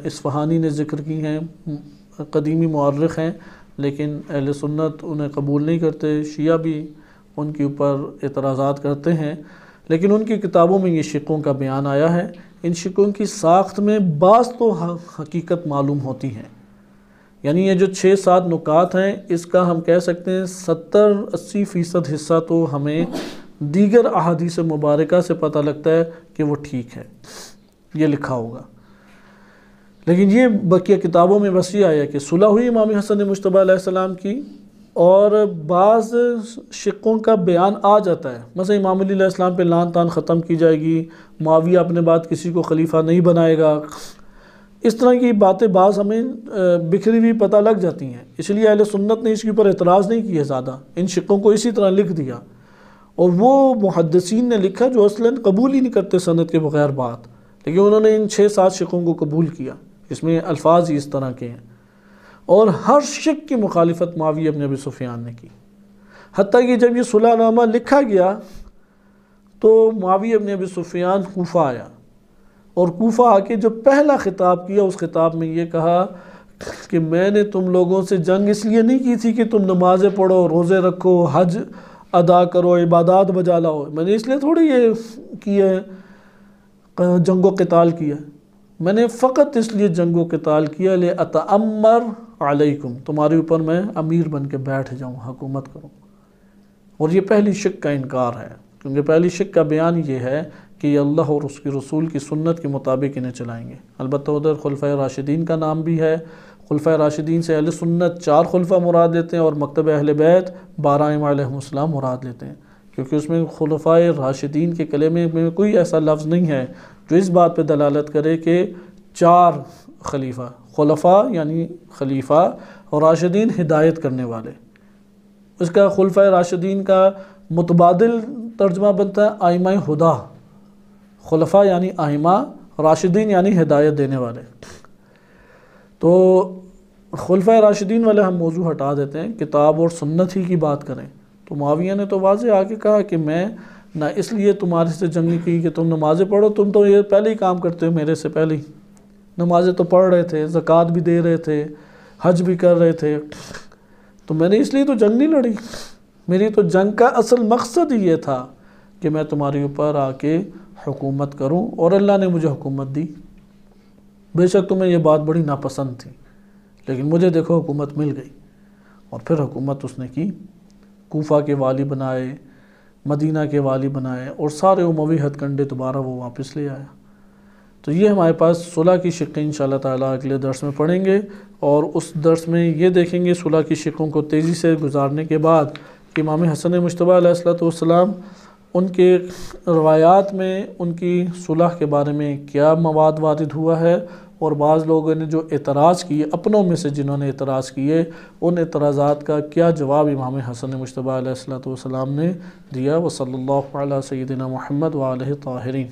اصفہانی نے ذکر کی ہیں، قدیمی مورخ ہیں، لیکن اہل سنت انہیں قبول نہیں کرتے. شیعہ بھی ان کے اوپر اعتراضات کرتے ہیں، لیکن ان کی کتابوں میں یہ شقوں کا بیان آیا ہے. ان شقوں کی ساخت میں بعض تو حقیقت معلوم ہوتی ہیں، یعنی یہ جو 6-7 نکات ہیں، اس کا ہم کہہ سکتے ہیں 70-80% حصہ تو ہمیں دیگر احادیث مبارکہ سے پتہ لگتا ہے کہ وہ ٹھیک ہے، یہ لکھا ہوگا. لیکن یہ بقیہ کتابوں میں بس یہ آیا کہ صلح ہوئی امام حسن مجتبیٰ علیہ السلام کی، اور بعض شقوں کا بیان آ جاتا ہے. مثلا امام علی علیہ السلام پہ لعن طعن ختم کی جائے گی، معاویہ اپنے بعد کسی کو خلیفہ نہیں بنائے گا، اس طرح کی باتیں بعض ہمیں بکھری ہوئی پتہ لگ جاتی ہیں. اس لیے اہل سنت نے اس کے اوپر اعتراض نہیں کیا زیادہ، ان شقوں کو اسی طرح لکھ دیا. اور وہ محدثین نے لکھا جو اصلاً قبول ہی نہیں کرتے سند کے بغیر بات، لیکن انہوں نے ان 6-7 شقوں کو قبول کیا. اس میں الفاظ ہی اس طرح کے ہیں، اور ہر شق کی مخالفت معاویہ ابن ابی سفیان نے کی. حتیٰ کہ جب یہ صلح نامہ لکھا گیا تو معاویہ ابن ابی سفیان کوفہ آیا، اور کوفہ آ کے جو پہلا خطاب کیا اس خطاب میں یہ کہا کہ میں نے تم لوگوں سے جنگ اس لیے نہیں کی تھی کہ تم نمازیں پڑھو، روزے رکھو، حج ادا کرو، عبادات بجا لاؤ. میں نے اس لیے تھوڑی یہ کیا ہے جنگ و قتال کیا، میں نے فقط اس لیے جنگ و قتال کیا لِأَتَأَمَّرْ عَلَيْكُمْ، تمہارے اوپر میں امیر بن کے بیٹھ جاؤں، حکومت کروں. اور یہ پہلی شق کا انکار ہے، کیونکہ پہلی شق کا بیان یہ ہے کہ یہ اللہ اور اس کے رسول کی سنت کے مطابق انہیں چلائیں گے. البتہ ادھر خلفۂ راشدین کا نام بھی ہے. خلفۂ راشدین سے اہل سنت 4 خلفہ مراد لیتے ہیں، اور مکتب اہل بیت 12 ائمہ علیہم السلام مراد لیتے ہیں، کیونکہ اس میں خلفائے راشدین کے کلمے میں کوئی ایسا لفظ نہیں ہے جو اس بات پہ دلالت کرے کہ 4 خلیفہ. خلفاء یعنی خلیفہ، اور راشدین ہدایت کرنے والے. اس کا خلفۂ راشدین کا متبادل ترجمہ بنتا ہے ائمہ ہدا. خلفاء یعنی ائمہ، راشدین یعنی ہدایت دینے والے. تو خلفۂ راشدین والے ہم موضوع ہٹا دیتے ہیں، کتاب اور سنت ہی کی بات کریں. تو معاویہ نے تو واضح آگے کہا کہ میں نہ اس لیے تمہارے سے جنگ نہیں کی کہ تم نمازیں پڑھو، تم تو یہ پہلے ہی کام کرتے ہو میرے سے پہلے ہی. نمازیں تو پڑھ رہے تھے، زکوٰۃ بھی دے رہے تھے، حج بھی کر رہے تھے، تو میں نے اس لیے تو جنگ نہیں لڑی. میری تو جنگ کا اصل مقصد ہی یہ تھا کہ میں تمہارے اوپر آ کے حکومت کروں، اور اللہ نے مجھے حکومت دی. بے شک تمہیں یہ بات بڑی ناپسند تھی، لیکن مجھے دیکھو حکومت مل گئی. اور پھر حکومت اس نے کی، کوفہ کے والی بنائے، مدینہ کے والی بنائے، اور سارے اموی ہتھ کنڈے دوبارہ وہ واپس لے آیا. تو یہ ہمارے پاس صلح کی شقیں انشاءاللہ تعالیٰ اگلے درس میں پڑھیں گے، اور اس درس میں یہ دیکھیں گے صلح کی شقوں کو تیزی سے گزارنے کے بعد کہ امام حسن مجتبیٰ علیہ السلام ان کے روایات میں ان کی صلح کے بارے میں کیا مواد وارد ہوا ہے، اور بعض لوگوں نے جو اعتراض کیے اپنوں میں سے جنہوں نے اعتراض کیے، ان اعتراضات کا کیا جواب امام حسن مجتبیٰ علیہ السلام نے دیا. وصلی اللہ علی سیدنا محمد وآلہ الطاہرین.